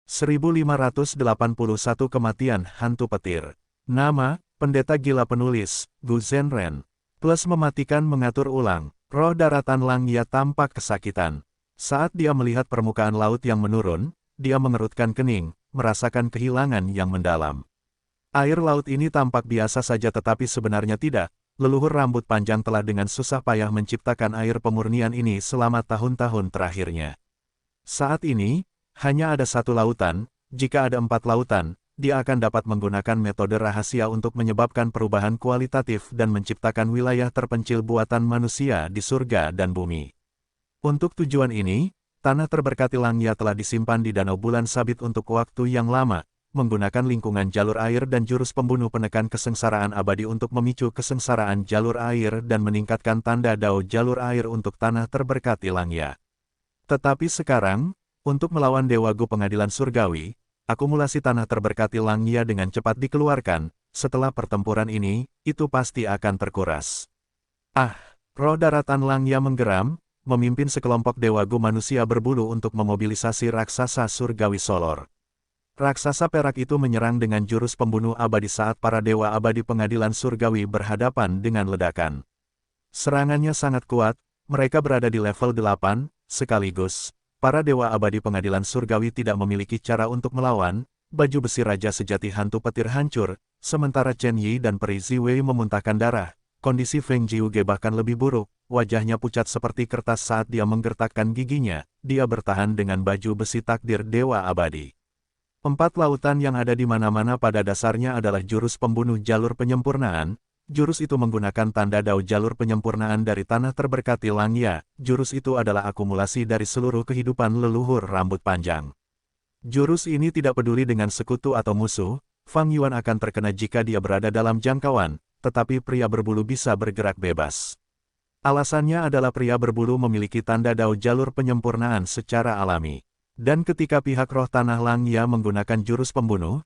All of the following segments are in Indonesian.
1581 Kematian Hantu Petir. Nama, Pendeta Gila Penulis, Gu Zhenren. Plus mematikan mengatur ulang, roh daratan Langya tampak kesakitan. Saat dia melihat permukaan laut yang menurun, dia mengerutkan kening, merasakan kehilangan yang mendalam. Air laut ini tampak biasa saja tetapi sebenarnya tidak. Leluhur rambut panjang telah dengan susah payah menciptakan air pemurnian ini selama tahun-tahun terakhirnya. Saat ini, hanya ada satu lautan. Jika ada 4 lautan, dia akan dapat menggunakan metode rahasia untuk menyebabkan perubahan kualitatif dan menciptakan wilayah terpencil buatan manusia di surga dan bumi. Untuk tujuan ini, tanah terberkati Langya telah disimpan di Danau Bulan Sabit untuk waktu yang lama, menggunakan lingkungan jalur air dan jurus pembunuh penekan kesengsaraan abadi untuk memicu kesengsaraan jalur air dan meningkatkan tanda dao jalur air untuk tanah terberkati Langya. Tetapi sekarang, untuk melawan Dewa Gu Pengadilan Surgawi, akumulasi tanah terberkati Langya dengan cepat dikeluarkan. Setelah pertempuran ini, itu pasti akan terkuras. Roh daratan Langya menggeram, memimpin sekelompok Dewa Gu manusia berbulu untuk memobilisasi raksasa surgawi Solor. Raksasa perak itu menyerang dengan jurus pembunuh abadi saat para Dewa Abadi Pengadilan Surgawi berhadapan dengan ledakan. Serangannya sangat kuat, mereka berada di level 8, sekaligus. Para Dewa Abadi Pengadilan Surgawi tidak memiliki cara untuk melawan, baju besi Raja Sejati Hantu Petir hancur, sementara Chen Yi dan Peri Ziwei memuntahkan darah. Kondisi Feng Jiuge bahkan lebih buruk, wajahnya pucat seperti kertas saat dia menggertakkan giginya, dia bertahan dengan baju besi takdir Dewa Abadi. 4 lautan yang ada di mana-mana pada dasarnya adalah jurus pembunuh jalur penyempurnaan. Jurus itu menggunakan tanda dao jalur penyempurnaan dari tanah terberkati Langya. Jurus itu adalah akumulasi dari seluruh kehidupan leluhur rambut panjang. Jurus ini tidak peduli dengan sekutu atau musuh. Fang Yuan akan terkena jika dia berada dalam jangkauan, tetapi pria berbulu bisa bergerak bebas. Alasannya adalah pria berbulu memiliki tanda dao jalur penyempurnaan secara alami. Dan ketika pihak roh tanah Langya menggunakan jurus pembunuh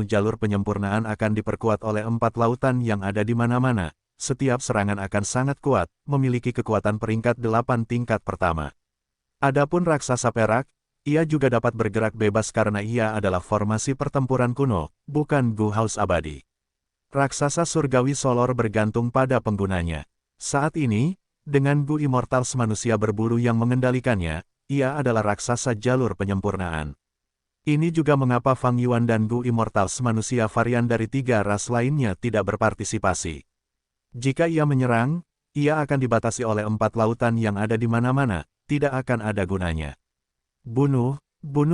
jalur penyempurnaan akan diperkuat oleh 4 lautan yang ada di mana-mana. Setiap serangan akan sangat kuat, memiliki kekuatan peringkat 8 tingkat pertama. Adapun raksasa perak, ia juga dapat bergerak bebas karena ia adalah formasi pertempuran kuno, bukan Gu Haus abadi. Raksasa surgawi Solor bergantung pada penggunanya. Saat ini, dengan Gu Immortals manusia berbulu yang mengendalikannya, ia adalah raksasa jalur penyempurnaan. Ini juga mengapa Fang Yuan dan Gu Immortals manusia varian dari 3 ras lainnya tidak berpartisipasi. Jika ia menyerang, ia akan dibatasi oleh 4 lautan yang ada di mana-mana, tidak akan ada gunanya. Bunuh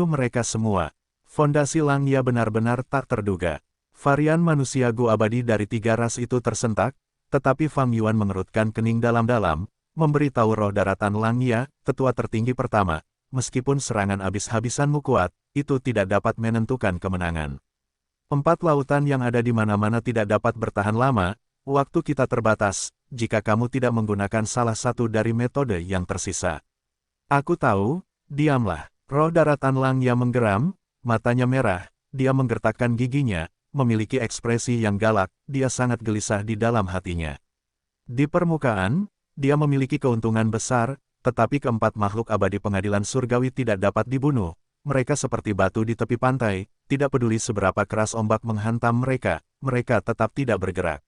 mereka semua. Fondasi Langya benar-benar tak terduga. Varian manusia Gu abadi dari 3 ras itu tersentak, tetapi Fang Yuan mengerutkan kening dalam-dalam, memberitahu roh daratan Langya, tetua tertinggi pertama, meskipun serangan habis-habisanmu kuat, itu tidak dapat menentukan kemenangan. 4 lautan yang ada di mana-mana tidak dapat bertahan lama, waktu kita terbatas, jika kamu tidak menggunakan salah satu dari metode yang tersisa. Aku tahu, diamlah. Roh daratan Langya menggeram, matanya merah, dia menggertakkan giginya, memiliki ekspresi yang galak, dia sangat gelisah di dalam hatinya. Di permukaan, dia memiliki keuntungan besar, tetapi keempat makhluk abadi pengadilan surgawi tidak dapat dibunuh. Mereka seperti batu di tepi pantai, tidak peduli seberapa keras ombak menghantam mereka tetap tidak bergerak.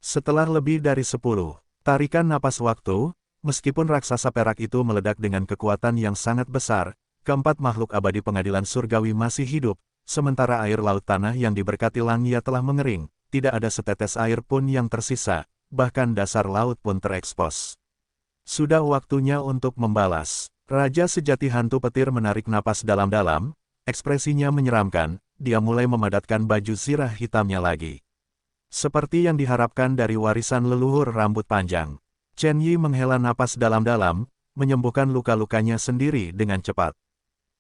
Setelah lebih dari 10 tarikan napas waktu, meskipun raksasa perak itu meledak dengan kekuatan yang sangat besar, keempat makhluk abadi pengadilan surgawi masih hidup, sementara air laut tanah yang diberkati Langya telah mengering, tidak ada setetes air pun yang tersisa. Bahkan dasar laut pun terekspos. Sudah waktunya untuk membalas. Raja Sejati Hantu Petir menarik napas dalam-dalam, ekspresinya menyeramkan, dia mulai memadatkan baju zirah hitamnya lagi. Seperti yang diharapkan dari warisan leluhur rambut panjang. Chen Yi menghela napas dalam-dalam, menyembuhkan luka-lukanya sendiri dengan cepat.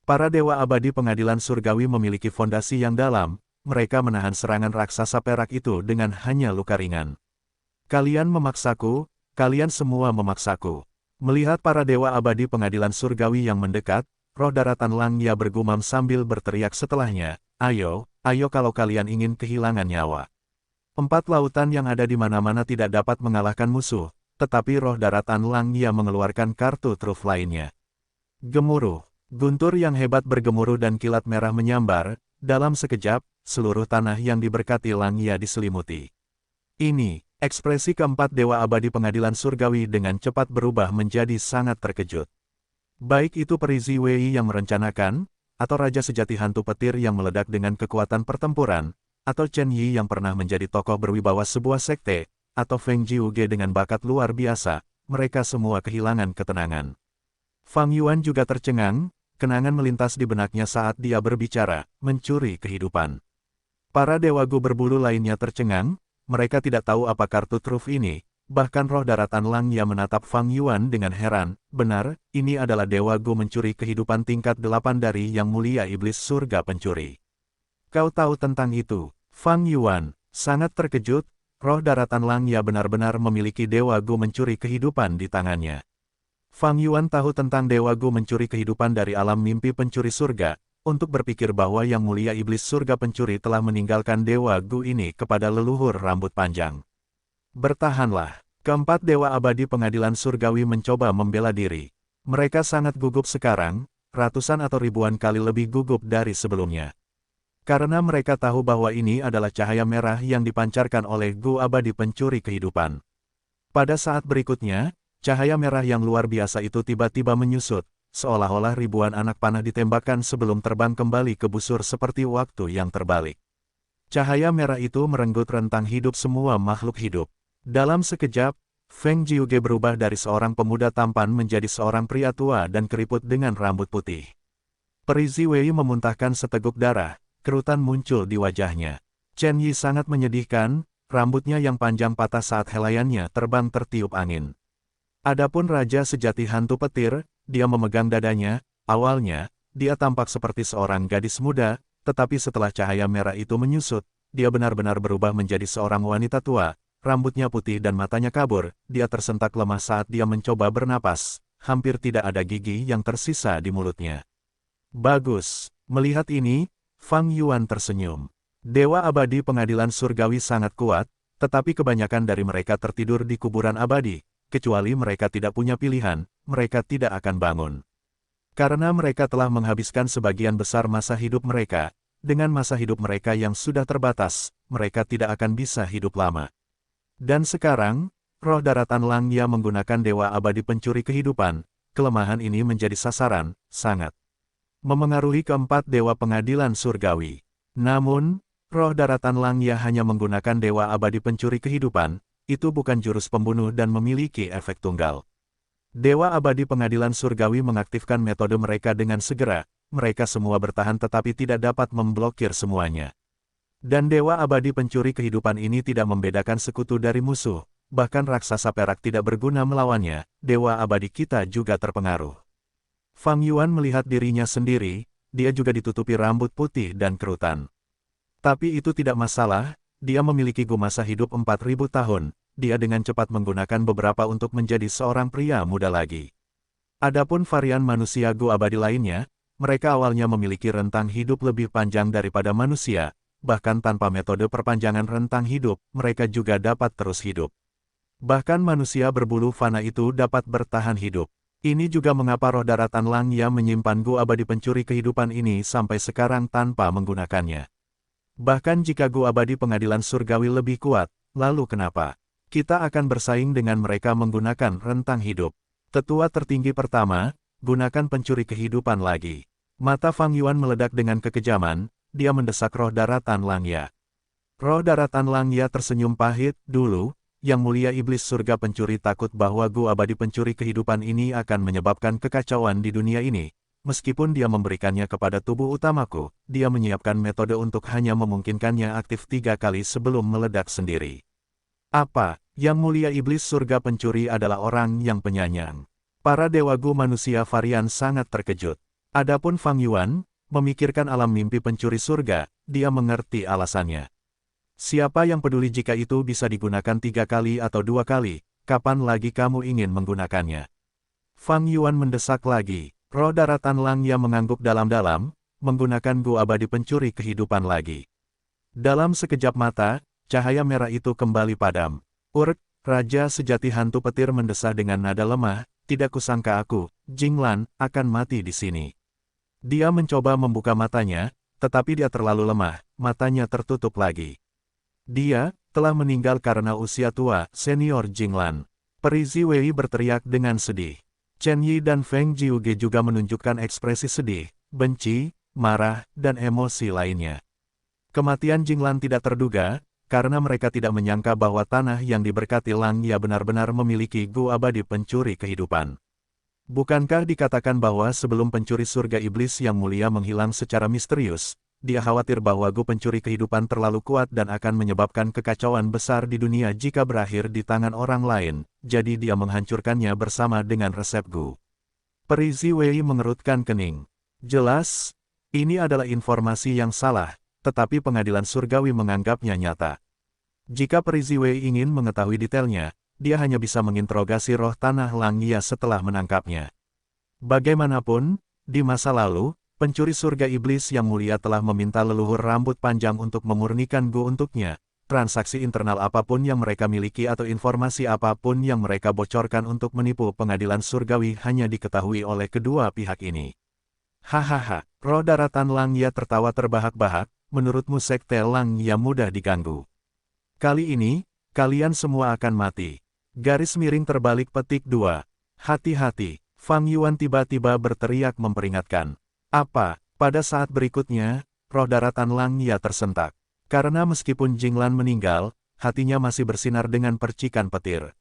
Para Dewa Abadi Pengadilan Surgawi memiliki fondasi yang dalam, mereka menahan serangan raksasa perak itu dengan hanya luka ringan. Kalian memaksaku, kalian semua memaksaku. Melihat para Dewa Abadi Pengadilan Surgawi yang mendekat, roh daratan Langya bergumam sambil berteriak setelahnya, ayo kalau kalian ingin kehilangan nyawa. 4 lautan yang ada di mana-mana tidak dapat mengalahkan musuh, tetapi roh daratan Langya mengeluarkan kartu truf lainnya. Gemuruh. Guntur yang hebat bergemuruh dan kilat merah menyambar, dalam sekejap, seluruh tanah yang diberkati Langya diselimuti. Ini, ekspresi keempat Dewa Abadi Pengadilan Surgawi dengan cepat berubah menjadi sangat terkejut. Baik itu Peri Ziwei yang merencanakan, atau Raja Sejati Hantu Petir yang meledak dengan kekuatan pertempuran, atau Chen Yi yang pernah menjadi tokoh berwibawa sebuah sekte, atau Feng Jiuge dengan bakat luar biasa, mereka semua kehilangan ketenangan. Fang Yuan juga tercengang, kenangan melintas di benaknya saat dia berbicara, mencuri kehidupan. Para Dewa Gu berbulu lainnya tercengang, mereka tidak tahu apa kartu truf ini, bahkan roh daratan Langya menatap Fang Yuan dengan heran, benar, ini adalah Dewa Gu mencuri kehidupan tingkat 8 dari Yang Mulia Iblis Surga Pencuri. Kau tahu tentang itu? Fang Yuan sangat terkejut, roh daratan Langya benar-benar memiliki Dewa Gu mencuri kehidupan di tangannya. Fang Yuan tahu tentang Dewa Gu mencuri kehidupan dari alam mimpi pencuri surga, untuk berpikir bahwa Yang Mulia Iblis Surga Pencuri telah meninggalkan Dewa Gu ini kepada leluhur rambut panjang. Bertahanlah, keempat Dewa Abadi Pengadilan Surgawi mencoba membela diri. Mereka sangat gugup sekarang, ratusan atau ribuan kali lebih gugup dari sebelumnya. Karena mereka tahu bahwa ini adalah cahaya merah yang dipancarkan oleh Gu Abadi Pencuri Kehidupan. Pada saat berikutnya, cahaya merah yang luar biasa itu tiba-tiba menyusut, seolah-olah ribuan anak panah ditembakkan sebelum terbang kembali ke busur seperti waktu yang terbalik. Cahaya merah itu merenggut rentang hidup semua makhluk hidup. Dalam sekejap, Feng Jiuge berubah dari seorang pemuda tampan menjadi seorang pria tua dan keriput dengan rambut putih. Peri Ziwei memuntahkan seteguk darah, kerutan muncul di wajahnya. Chen Yi sangat menyedihkan, rambutnya yang panjang patah saat helayannya terbang tertiup angin. Adapun Raja Sejati Hantu Petir, dia memegang dadanya, awalnya, dia tampak seperti seorang gadis muda, tetapi setelah cahaya merah itu menyusut, dia benar-benar berubah menjadi seorang wanita tua, rambutnya putih dan matanya kabur, dia tersentak lemah saat dia mencoba bernapas, hampir tidak ada gigi yang tersisa di mulutnya. Bagus, melihat ini, Fang Yuan tersenyum. Dewa Abadi Pengadilan Surgawi sangat kuat, tetapi kebanyakan dari mereka tertidur di kuburan abadi. Kecuali mereka tidak punya pilihan, mereka tidak akan bangun. Karena mereka telah menghabiskan sebagian besar masa hidup mereka, dengan masa hidup mereka yang sudah terbatas, mereka tidak akan bisa hidup lama. Dan sekarang, roh daratan Langya menggunakan Dewa Abadi Pencuri Kehidupan, kelemahan ini menjadi sasaran, sangat memengaruhi keempat Dewa Pengadilan Surgawi. Namun, roh daratan Langya hanya menggunakan Dewa Abadi Pencuri Kehidupan, itu bukan jurus pembunuh dan memiliki efek tunggal. Dewa Abadi Pengadilan Surgawi mengaktifkan metode mereka dengan segera, mereka semua bertahan tetapi tidak dapat memblokir semuanya. Dan Dewa Abadi Pencuri Kehidupan ini tidak membedakan sekutu dari musuh, bahkan raksasa perak tidak berguna melawannya, Dewa Abadi kita juga terpengaruh. Fang Yuan melihat dirinya sendiri, dia juga ditutupi rambut putih dan kerutan. Tapi itu tidak masalah, dia memiliki masa hidup 4.000 tahun, dia dengan cepat menggunakan beberapa untuk menjadi seorang pria muda lagi. Adapun varian manusia Gu Abadi lainnya, mereka awalnya memiliki rentang hidup lebih panjang daripada manusia, bahkan tanpa metode perpanjangan rentang hidup, mereka juga dapat terus hidup. Bahkan manusia berbulu fana itu dapat bertahan hidup. Ini juga mengapa roh daratan Langya menyimpan Gu Abadi Pencuri Kehidupan ini sampai sekarang tanpa menggunakannya. Bahkan jika Gu Abadi Pengadilan Surgawi lebih kuat, lalu kenapa? Kita akan bersaing dengan mereka menggunakan rentang hidup. Tetua tertinggi pertama, gunakan pencuri kehidupan lagi. Mata Fang Yuan meledak dengan kekejaman, dia mendesak roh daratan Langya. Roh daratan Langya tersenyum pahit, dulu, Yang Mulia Iblis Surga Pencuri takut bahwa Gu Abadi Pencuri Kehidupan ini akan menyebabkan kekacauan di dunia ini. Meskipun dia memberikannya kepada tubuh utamaku, dia menyiapkan metode untuk hanya memungkinkannya aktif 3 kali sebelum meledak sendiri. Apa? Yang Mulia Iblis Surga Pencuri adalah orang yang penyayang. Para Dewa Gu manusia varian sangat terkejut. Adapun Fang Yuan, memikirkan alam mimpi pencuri surga, dia mengerti alasannya. Siapa yang peduli jika itu bisa digunakan 3 kali atau 2 kali, kapan lagi kamu ingin menggunakannya? Fang Yuan mendesak lagi. Roh daratan Langya mengangguk dalam-dalam, menggunakan Gu Abadi Pencuri Kehidupan lagi. Dalam sekejap mata, cahaya merah itu kembali padam. Urk, Raja Sejati Hantu Petir mendesah dengan nada lemah, tidak kusangka aku, Jinglan, akan mati di sini. Dia mencoba membuka matanya, tetapi dia terlalu lemah, matanya tertutup lagi. Dia telah meninggal karena usia tua, senior Jinglan. Peri Ziwei berteriak dengan sedih. Chen Yi dan Feng Jiuge juga menunjukkan ekspresi sedih, benci, marah, dan emosi lainnya. Kematian Jinglan tidak terduga, karena mereka tidak menyangka bahwa tanah yang diberkati Lang Ya benar-benar memiliki gu abadi pencuri kehidupan. Bukankah dikatakan bahwa sebelum pencuri surga iblis yang mulia menghilang secara misterius, dia khawatir bahwa gu pencuri kehidupan terlalu kuat dan akan menyebabkan kekacauan besar di dunia jika berakhir di tangan orang lain, jadi dia menghancurkannya bersama dengan resep gu. Peri Ziwei mengerutkan kening. Jelas, ini adalah informasi yang salah, tetapi pengadilan surgawi menganggapnya nyata. Jika Peri Ziwei ingin mengetahui detailnya, dia hanya bisa menginterogasi roh tanah Lang Ya setelah menangkapnya. Bagaimanapun, di masa lalu, pencuri surga iblis yang mulia telah meminta leluhur rambut panjang untuk memurnikan gu untuknya. Transaksi internal apapun yang mereka miliki atau informasi apapun yang mereka bocorkan untuk menipu pengadilan surgawi hanya diketahui oleh kedua pihak ini. Hahaha, roh daratan Lang Ya tertawa terbahak-bahak, menurutmu sekte Lang Ya mudah diganggu. Kali ini, kalian semua akan mati. Garis miring terbalik petik 2. Hati-hati, Fang Yuan tiba-tiba berteriak memperingatkan. Apa? Pada saat berikutnya, roh daratan Lang Ya tersentak. Karena meskipun Jinglan meninggal, hatinya masih bersinar dengan percikan petir.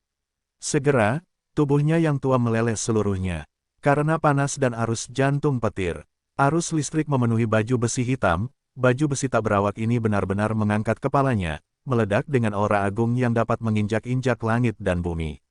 Segera, tubuhnya yang tua meleleh seluruhnya. Karena panas dan arus jantung petir, arus listrik memenuhi baju besi hitam, baju besi tak berawak ini benar-benar mengangkat kepalanya, meledak dengan aura agung yang dapat menginjak-injak langit dan bumi.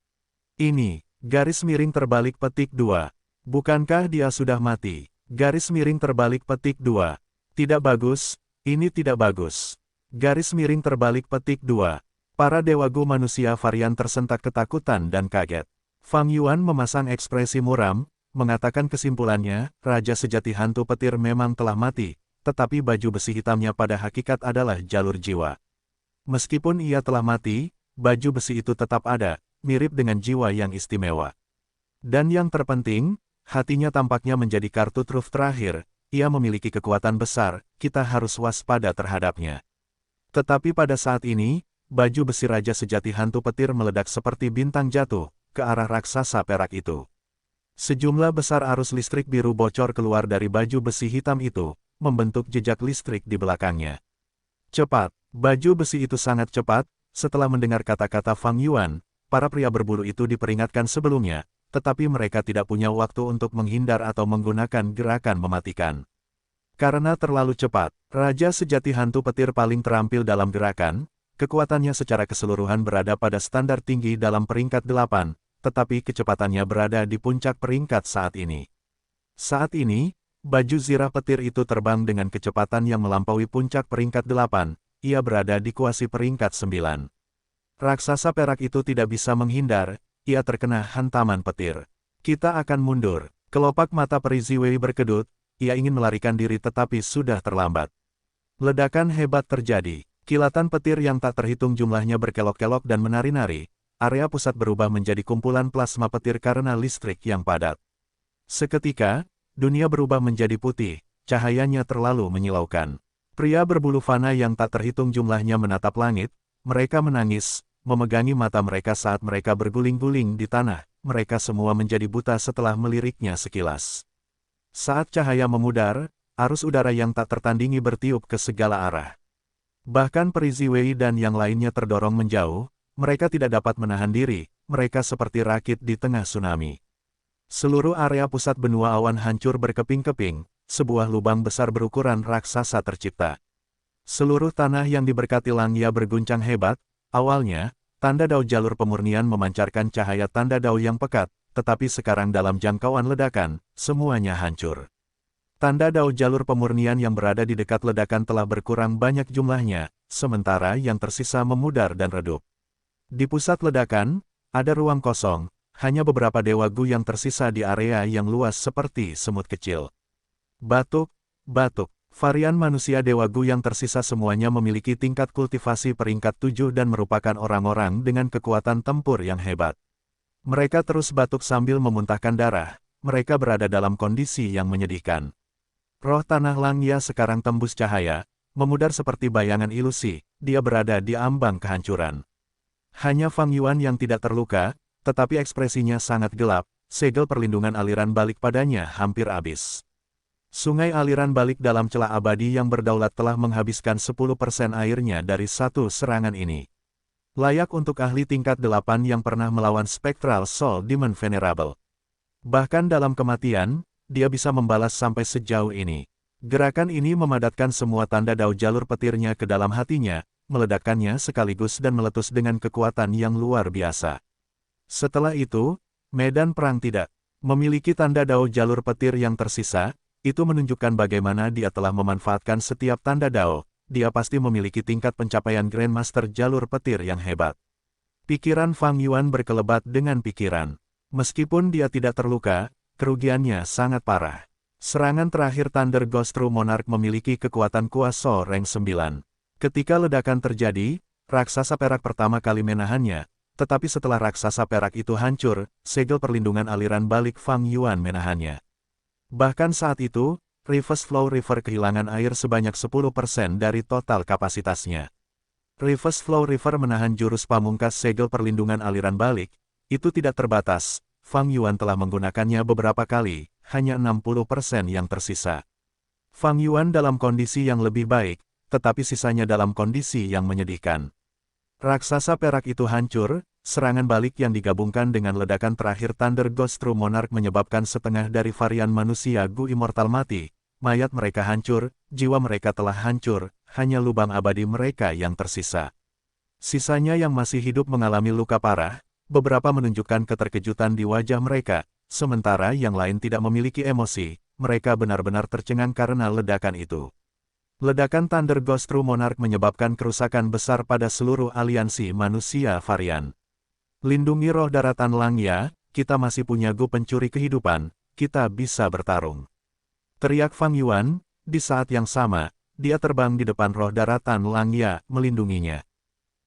Ini, garis miring terbalik petik 2. Bukankah dia sudah mati? Garis miring terbalik petik 2. Tidak bagus, ini tidak bagus. Garis miring terbalik petik 2. Para dewagu manusia varian tersentak ketakutan dan kaget. Fang Yuan memasang ekspresi muram, mengatakan kesimpulannya, Raja sejati hantu petir memang telah mati, tetapi baju besi hitamnya pada hakikat adalah jalur jiwa. Meskipun ia telah mati, baju besi itu tetap ada, mirip dengan jiwa yang istimewa. Dan yang terpenting, hatinya tampaknya menjadi kartu truf terakhir, ia memiliki kekuatan besar, kita harus waspada terhadapnya. Tetapi pada saat ini, baju besi Raja sejati hantu petir meledak seperti bintang jatuh, ke arah raksasa perak itu. Sejumlah besar arus listrik biru bocor keluar dari baju besi hitam itu, membentuk jejak listrik di belakangnya. Cepat, baju besi itu sangat cepat, setelah mendengar kata-kata Fang Yuan, para pria berbulu itu diperingatkan sebelumnya, tetapi mereka tidak punya waktu untuk menghindar atau menggunakan gerakan mematikan. Karena terlalu cepat, Raja sejati hantu petir paling terampil dalam gerakan, kekuatannya secara keseluruhan berada pada standar tinggi dalam peringkat 8, tetapi kecepatannya berada di puncak peringkat saat ini. Saat ini, baju zirah petir itu terbang dengan kecepatan yang melampaui puncak peringkat 8, ia berada di kuasi peringkat 9. Raksasa perak itu tidak bisa menghindar, ia terkena hantaman petir. Kita akan mundur. Kelopak mata Peri Ziwei berkedut, ia ingin melarikan diri tetapi sudah terlambat. Ledakan hebat terjadi, kilatan petir yang tak terhitung jumlahnya berkelok-kelok dan menari-nari, area pusat berubah menjadi kumpulan plasma petir karena listrik yang padat. Seketika, dunia berubah menjadi putih, cahayanya terlalu menyilaukan. Pria berbulu fana yang tak terhitung jumlahnya menatap langit, mereka menangis, memegangi mata mereka saat mereka berguling-guling di tanah, mereka semua menjadi buta setelah meliriknya sekilas. Saat cahaya memudar, arus udara yang tak tertandingi bertiup ke segala arah. Bahkan Peri Ziwei dan yang lainnya terdorong menjauh, mereka tidak dapat menahan diri, mereka seperti rakit di tengah tsunami. Seluruh area pusat benua awan hancur berkeping-keping, sebuah lubang besar berukuran raksasa tercipta. Seluruh tanah yang diberkati Lang Ya berguncang hebat. Awalnya, tanda dao jalur pemurnian memancarkan cahaya tanda dao yang pekat, tetapi sekarang dalam jangkauan ledakan, semuanya hancur. Tanda dao jalur pemurnian yang berada di dekat ledakan telah berkurang banyak jumlahnya, sementara yang tersisa memudar dan redup. Di pusat ledakan, ada ruang kosong, hanya beberapa dewa gu yang tersisa di area yang luas seperti semut kecil. Batuk, batuk. Varian manusia dewa gu yang tersisa semuanya memiliki tingkat kultivasi peringkat 7 dan merupakan orang-orang dengan kekuatan tempur yang hebat. Mereka terus batuk sambil memuntahkan darah, mereka berada dalam kondisi yang menyedihkan. Roh tanah Langya sekarang tembus cahaya, memudar seperti bayangan ilusi, dia berada di ambang kehancuran. Hanya Fang Yuan yang tidak terluka, tetapi ekspresinya sangat gelap, segel perlindungan aliran balik padanya hampir habis. Sungai aliran balik dalam celah abadi yang berdaulat telah menghabiskan 10% airnya dari satu serangan ini. Layak untuk ahli tingkat 8 yang pernah melawan Spectral Soul Demon Venerable. Bahkan dalam kematian, dia bisa membalas sampai sejauh ini. Gerakan ini memadatkan semua tanda dao jalur petirnya ke dalam hatinya, meledakkannya sekaligus dan meletus dengan kekuatan yang luar biasa. Setelah itu, medan perang tidak memiliki tanda dao jalur petir yang tersisa. Itu menunjukkan bagaimana dia telah memanfaatkan setiap tanda dao, dia pasti memiliki tingkat pencapaian Grandmaster jalur petir yang hebat. Pikiran Fang Yuan berkelebat dengan pikiran. Meskipun dia tidak terluka, kerugiannya sangat parah. Serangan terakhir Thunder Ghost True Monarch memiliki kekuatan kuasa rank 9. Ketika ledakan terjadi, raksasa perak pertama kali menahannya, tetapi setelah raksasa perak itu hancur, segel perlindungan aliran balik Fang Yuan menahannya. Bahkan saat itu, Reverse Flow River kehilangan air sebanyak 10% dari total kapasitasnya. Reverse Flow River menahan jurus pamungkas segel perlindungan aliran balik, itu tidak terbatas, Fang Yuan telah menggunakannya beberapa kali, hanya 60% yang tersisa. Fang Yuan dalam kondisi yang lebih baik, tetapi sisanya dalam kondisi yang menyedihkan. Raksasa perak itu hancur, serangan balik yang digabungkan dengan ledakan terakhir Thunder Ghost True Monarch menyebabkan setengah dari varian manusia Gu Immortal mati, mayat mereka hancur, jiwa mereka telah hancur, hanya lubang abadi mereka yang tersisa. Sisanya yang masih hidup mengalami luka parah, beberapa menunjukkan keterkejutan di wajah mereka, sementara yang lain tidak memiliki emosi, mereka benar-benar tercengang karena ledakan itu. Ledakan Thunder Ghost True Monarch menyebabkan kerusakan besar pada seluruh aliansi manusia varian. Lindungi roh daratan Langya, kita masih punya Gu pencuri kehidupan, kita bisa bertarung. Teriak Fang Yuan, di saat yang sama, dia terbang di depan roh daratan Langya, melindunginya.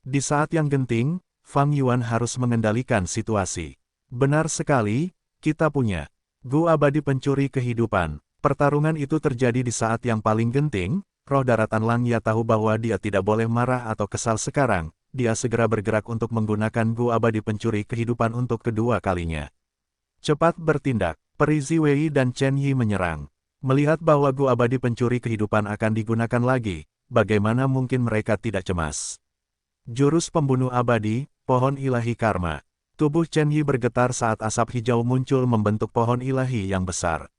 Di saat yang genting, Fang Yuan harus mengendalikan situasi. Benar sekali, kita punya Gu abadi pencuri kehidupan. Pertarungan itu terjadi di saat yang paling genting. Roh daratan Langya tahu bahwa dia tidak boleh marah atau kesal sekarang, dia segera bergerak untuk menggunakan Gu abadi pencuri kehidupan untuk kedua kalinya. Cepat bertindak, Peri Ziwei dan Chen Yi menyerang. Melihat bahwa Gu abadi pencuri kehidupan akan digunakan lagi, bagaimana mungkin mereka tidak cemas. Jurus pembunuh abadi, pohon ilahi karma. Tubuh Chen Yi bergetar saat asap hijau muncul membentuk pohon ilahi yang besar.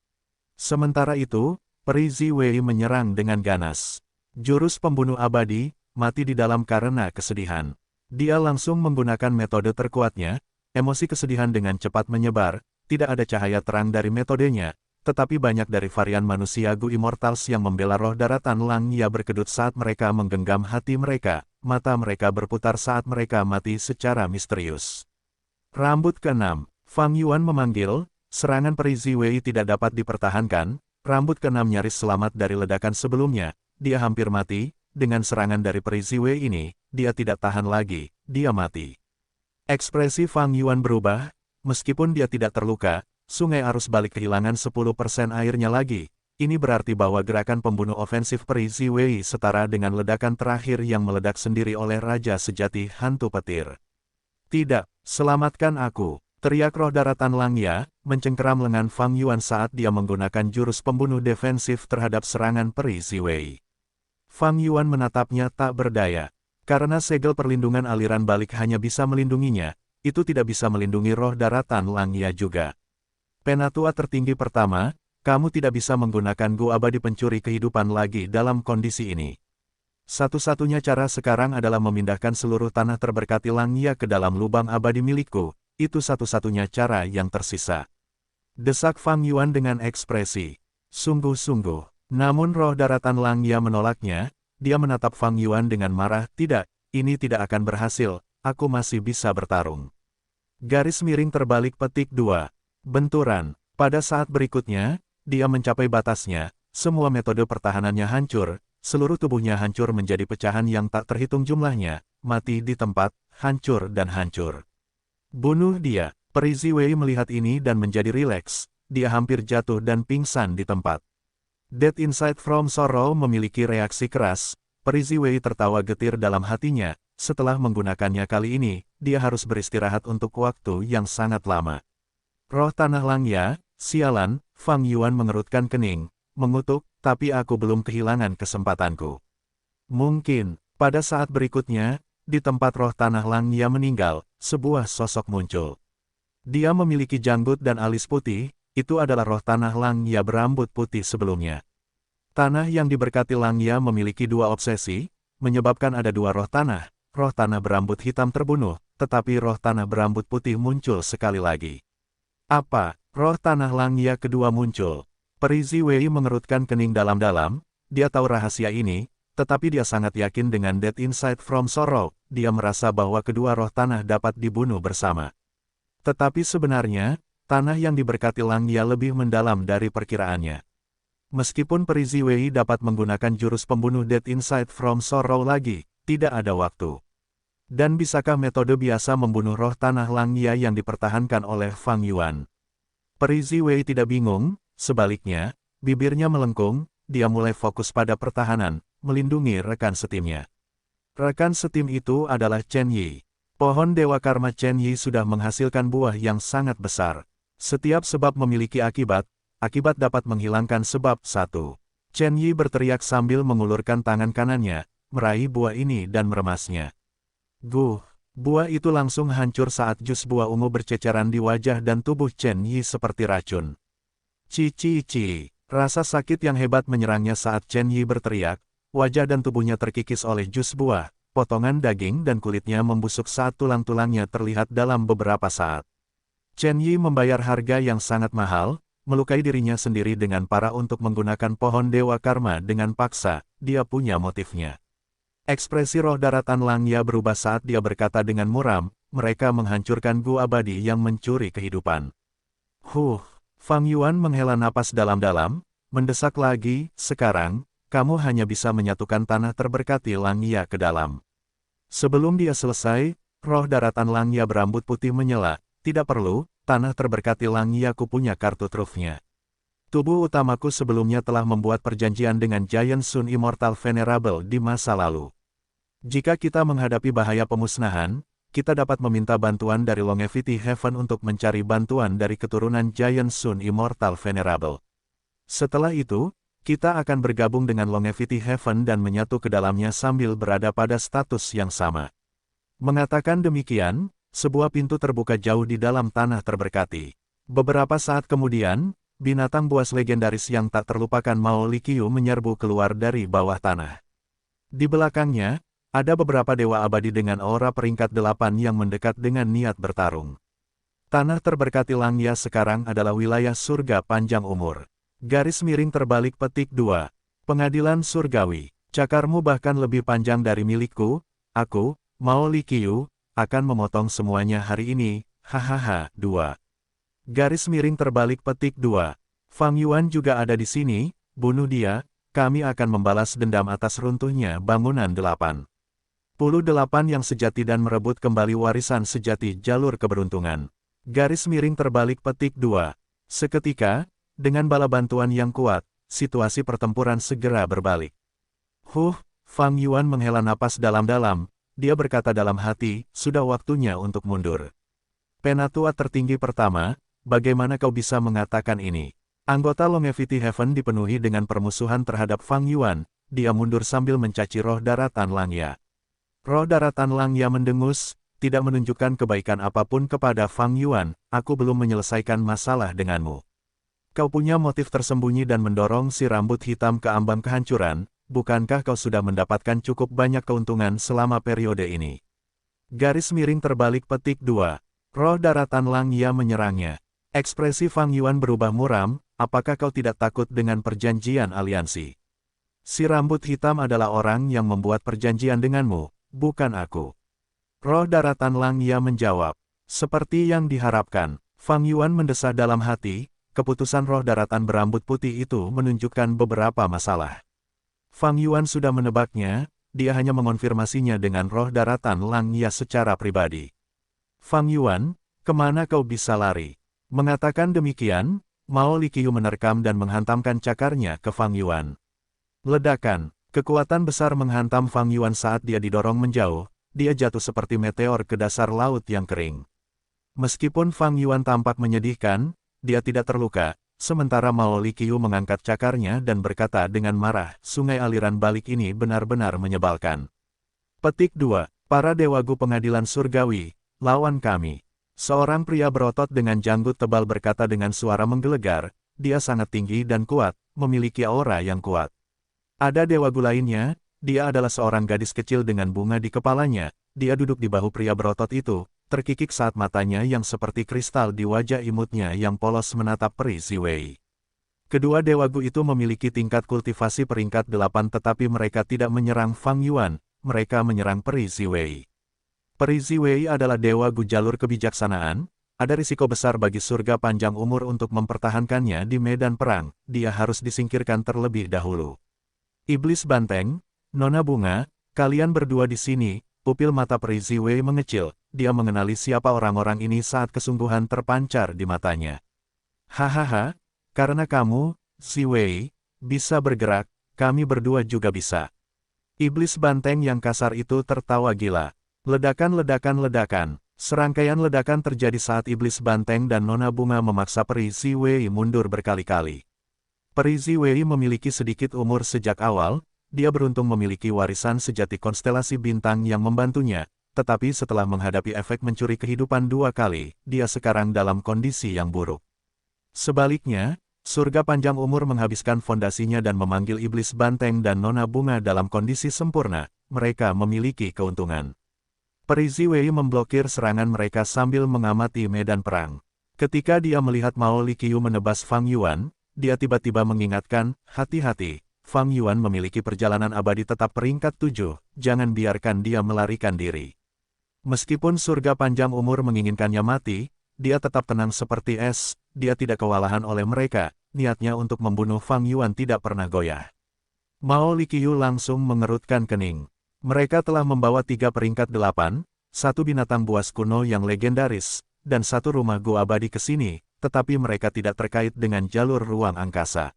Sementara itu, Peri Ziwei menyerang dengan ganas. Jurus pembunuh abadi, mati di dalam karena kesedihan. Dia langsung menggunakan metode terkuatnya, emosi kesedihan dengan cepat menyebar, tidak ada cahaya terang dari metodenya, tetapi banyak dari varian manusia Gu Immortals yang membela roh daratan Langya berkedut saat mereka menggenggam hati mereka, mata mereka berputar saat mereka mati secara misterius. Rambut ke-6, Fang Yuan memanggil, serangan Peri Ziwei tidak dapat dipertahankan. Rambut ke-6 nyaris selamat dari ledakan sebelumnya, dia hampir mati, dengan serangan dari Peri Ziwei ini, dia tidak tahan lagi, dia mati. Ekspresi Fang Yuan berubah, meskipun dia tidak terluka, sungai arus balik kehilangan 10% airnya lagi, ini berarti bahwa gerakan pembunuh ofensif Peri Ziwei setara dengan ledakan terakhir yang meledak sendiri oleh Raja Sejati Hantu Petir. Tidak, selamatkan aku. Teriak roh daratan Langya, mencengkeram lengan Fang Yuan saat dia menggunakan jurus pembunuh defensif terhadap serangan Peri Ziwei. Fang Yuan menatapnya tak berdaya. Karena segel perlindungan aliran balik hanya bisa melindunginya, itu tidak bisa melindungi roh daratan Langya juga. Penatua tertinggi pertama, kamu tidak bisa menggunakan Gu abadi pencuri kehidupan lagi dalam kondisi ini. Satu-satunya cara sekarang adalah memindahkan seluruh tanah terberkati Langya ke dalam lubang abadi milikku. Itu satu-satunya cara yang tersisa. Desak Fang Yuan dengan ekspresi sungguh-sungguh. Namun roh daratan Langya menolaknya, dia menatap Fang Yuan dengan marah, tidak, ini tidak akan berhasil, aku masih bisa bertarung. Garis miring terbalik petik 2. Benturan. Pada saat berikutnya, dia mencapai batasnya, semua metode pertahanannya hancur, seluruh tubuhnya hancur menjadi pecahan yang tak terhitung jumlahnya, mati di tempat, hancur dan hancur. Bunuh dia. Peri Ziwei melihat ini dan menjadi rileks, dia hampir jatuh dan pingsan di tempat. Dead Inside from Sorrow memiliki reaksi keras. Peri Ziwei tertawa getir dalam hatinya. Setelah menggunakannya kali ini, dia harus beristirahat untuk waktu yang sangat lama. Roh Tanah Langya, sialan, Fang Yuan mengerutkan kening, mengutuk, tapi aku belum kehilangan kesempatanku. Mungkin, pada saat berikutnya, di tempat roh Tanah Langya meninggal, sebuah sosok muncul. Dia memiliki janggut dan alis putih, itu adalah roh Tanah Langya berambut putih sebelumnya. Tanah yang diberkati Langya memiliki dua obsesi, menyebabkan ada dua roh tanah berambut hitam terbunuh, tetapi roh tanah berambut putih muncul sekali lagi. Apa? Roh Tanah Langya kedua muncul. Peri Ziwei mengerutkan kening dalam-dalam, dia tahu rahasia ini, tetapi dia sangat yakin dengan Dead Inside from Sorrow, dia merasa bahwa kedua roh tanah dapat dibunuh bersama. Tetapi sebenarnya, tanah yang diberkati Langya lebih mendalam dari perkiraannya. Meskipun Peri Ziwei dapat menggunakan jurus pembunuh Dead Inside from Sorrow lagi, tidak ada waktu. Dan bisakah metode biasa membunuh roh Tanah Langya yang dipertahankan oleh Fang Yuan? Peri Ziwei tidak bingung, sebaliknya, bibirnya melengkung, dia mulai fokus pada pertahanan, melindungi rekan setimnya. Rekan setim itu adalah Chen Yi. Pohon Dewa Karma Chen Yi sudah menghasilkan buah yang sangat besar. Setiap sebab memiliki akibat dapat menghilangkan sebab. 1. Chen Yi berteriak sambil mengulurkan tangan kanannya, meraih buah ini dan meremasnya. Buah itu langsung hancur saat jus buah ungu berceceran di wajah dan tubuh Chen Yi seperti racun. Rasa sakit yang hebat menyerangnya saat Chen Yi berteriak, wajah dan tubuhnya terkikis oleh jus buah, potongan daging dan kulitnya membusuk saat tulang-tulangnya terlihat dalam beberapa saat. Chen Yi membayar harga yang sangat mahal, melukai dirinya sendiri dengan parah untuk menggunakan pohon Dewa Karma dengan paksa, dia punya motifnya. Ekspresi roh daratan Langya berubah saat dia berkata dengan muram, mereka menghancurkan gua abadi yang mencuri kehidupan. Fang Yuan menghela napas dalam-dalam, mendesak lagi, sekarang, kamu hanya bisa menyatukan tanah terberkati Langya ke dalam. Sebelum dia selesai, roh daratan Langya berambut putih menyela, tidak perlu, tanah terberkati Langya ku punya kartu trufnya. Tubuh utamaku sebelumnya telah membuat perjanjian dengan Giant Sun Immortal Venerable di masa lalu. Jika kita menghadapi bahaya pemusnahan, kita dapat meminta bantuan dari Longevity Heaven untuk mencari bantuan dari keturunan Giant Sun Immortal Venerable. Setelah itu, kita akan bergabung dengan Longevity Heaven dan menyatu ke dalamnya sambil berada pada status yang sama. Mengatakan demikian, sebuah pintu terbuka jauh di dalam tanah terberkati. Beberapa saat kemudian, binatang buas legendaris yang tak terlupakan Mao Liqiu menyerbu keluar dari bawah tanah. Di belakangnya, ada beberapa dewa abadi dengan aura peringkat 8 yang mendekat dengan niat bertarung. Tanah terberkati Langya sekarang adalah wilayah surga panjang umur. Garis miring terbalik petik 2. Pengadilan surgawi. Cakarmu bahkan lebih panjang dari milikku, aku, Mao Liqiu, akan memotong semuanya hari ini, hahaha. 2. Garis miring terbalik petik 2. Fang Yuan juga ada di sini, bunuh dia, kami akan membalas dendam atas runtuhnya bangunan 8. 8 yang sejati dan merebut kembali warisan sejati jalur keberuntungan. Garis miring terbalik petik 2. Seketika, dengan bala bantuan yang kuat, situasi pertempuran segera berbalik. Fang Yuan menghela napas dalam-dalam, dia berkata dalam hati, sudah waktunya untuk mundur. Penatua tertinggi pertama, bagaimana kau bisa mengatakan ini? Anggota Longevity Heaven dipenuhi dengan permusuhan terhadap Fang Yuan, dia mundur sambil mencaci roh daratan Langya. Roh daratan Langya mendengus, tidak menunjukkan kebaikan apapun kepada Fang Yuan, aku belum menyelesaikan masalah denganmu. Kau punya motif tersembunyi dan mendorong si rambut hitam ke ambang kehancuran, bukankah kau sudah mendapatkan cukup banyak keuntungan selama periode ini? Garis miring terbalik petik 2. Roh daratan Langya menyerangnya. Ekspresi Fang Yuan berubah muram, apakah kau tidak takut dengan perjanjian aliansi? Si rambut hitam adalah orang yang membuat perjanjian denganmu, bukan aku. Roh daratan Langya menjawab. Seperti yang diharapkan, Fang Yuan mendesah dalam hati, keputusan roh daratan berambut putih itu menunjukkan beberapa masalah. Fang Yuan sudah menebaknya, dia hanya mengonfirmasinya dengan roh daratan Langya secara pribadi. Fang Yuan, kemana kau bisa lari? Mengatakan demikian, Mao Liqiu menerkam dan menghantamkan cakarnya ke Fang Yuan. Ledakan, kekuatan besar menghantam Fang Yuan saat dia didorong menjauh, dia jatuh seperti meteor ke dasar laut yang kering. Meskipun Fang Yuan tampak menyedihkan, dia tidak terluka, sementara Mao Liqiu mengangkat cakarnya dan berkata dengan marah, sungai aliran balik ini benar-benar menyebalkan. Petik 2. Para dewagu pengadilan surgawi, lawan kami. Seorang pria berotot dengan janggut tebal berkata dengan suara menggelegar, dia sangat tinggi dan kuat, memiliki aura yang kuat. Ada dewagu lainnya, dia adalah seorang gadis kecil dengan bunga di kepalanya, dia duduk di bahu pria berotot itu, terkikik saat matanya yang seperti kristal di wajah imutnya yang polos menatap peri Ziwei. Kedua dewagu itu memiliki tingkat kultivasi peringkat 8 tetapi mereka tidak menyerang Fang Yuan, mereka menyerang peri Ziwei. Peri Ziwei adalah dewagu jalur kebijaksanaan, ada risiko besar bagi surga panjang umur untuk mempertahankannya di medan perang, dia harus disingkirkan terlebih dahulu. Iblis banteng, Nona Bunga, kalian berdua di sini, pupil mata peri Ziwei mengecil, dia mengenali siapa orang-orang ini saat kesungguhan terpancar di matanya. Hahaha, karena kamu, Ziwei, bisa bergerak, kami berdua juga bisa. Iblis banteng yang kasar itu tertawa gila. Ledakan, serangkaian ledakan terjadi saat Iblis Banteng dan Nona Bunga memaksa Peri Ziwei mundur berkali-kali. Peri Ziwei memiliki sedikit umur sejak awal, dia beruntung memiliki warisan sejati konstelasi bintang yang membantunya, tetapi setelah menghadapi efek mencuri kehidupan 2 kali, dia sekarang dalam kondisi yang buruk. Sebaliknya, surga panjang umur menghabiskan fondasinya dan memanggil Iblis Banteng dan Nona Bunga dalam kondisi sempurna, mereka memiliki keuntungan. Peri Ziwei memblokir serangan mereka sambil mengamati medan perang. Ketika dia melihat Mao Liqiu menebas Fang Yuan, dia tiba-tiba mengingatkan, hati-hati, Fang Yuan memiliki perjalanan abadi tetap peringkat 7, jangan biarkan dia melarikan diri. Meskipun surga panjang umur menginginkannya mati, dia tetap tenang seperti es, dia tidak kewalahan oleh mereka, niatnya untuk membunuh Fang Yuan tidak pernah goyah. Mao Liqiu langsung mengerutkan kening. Mereka telah membawa 3 peringkat 8, 1 binatang buas kuno yang legendaris, dan 1 rumah gua abadi ke sini, tetapi mereka tidak terkait dengan jalur ruang angkasa.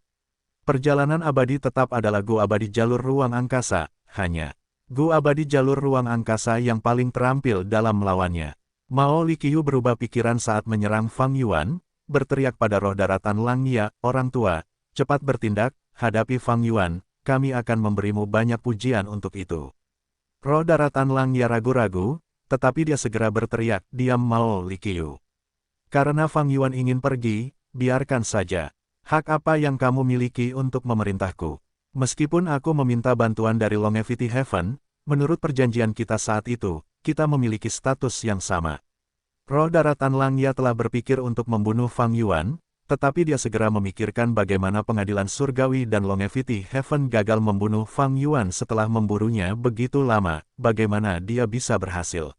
Perjalanan abadi tetap adalah gua abadi jalur ruang angkasa, hanya gua abadi jalur ruang angkasa yang paling terampil dalam melawannya. Mao Liqiu berubah pikiran saat menyerang Fang Yuan, berteriak pada roh daratan Langya, orang tua, cepat bertindak, hadapi Fang Yuan, kami akan memberimu banyak pujian untuk itu. Roh daratan Langya ragu-ragu, tetapi dia segera berteriak, diam Mao Liqiu. Karena Fang Yuan ingin pergi, biarkan saja. Hak apa yang kamu miliki untuk memerintahku? Meskipun aku meminta bantuan dari Longevity Heaven, menurut perjanjian kita saat itu, kita memiliki status yang sama. Roh daratan Langya telah berpikir untuk membunuh Fang Yuan, tetapi dia segera memikirkan bagaimana pengadilan surgawi dan Longevity Heaven gagal membunuh Fang Yuan setelah memburunya begitu lama, bagaimana dia bisa berhasil.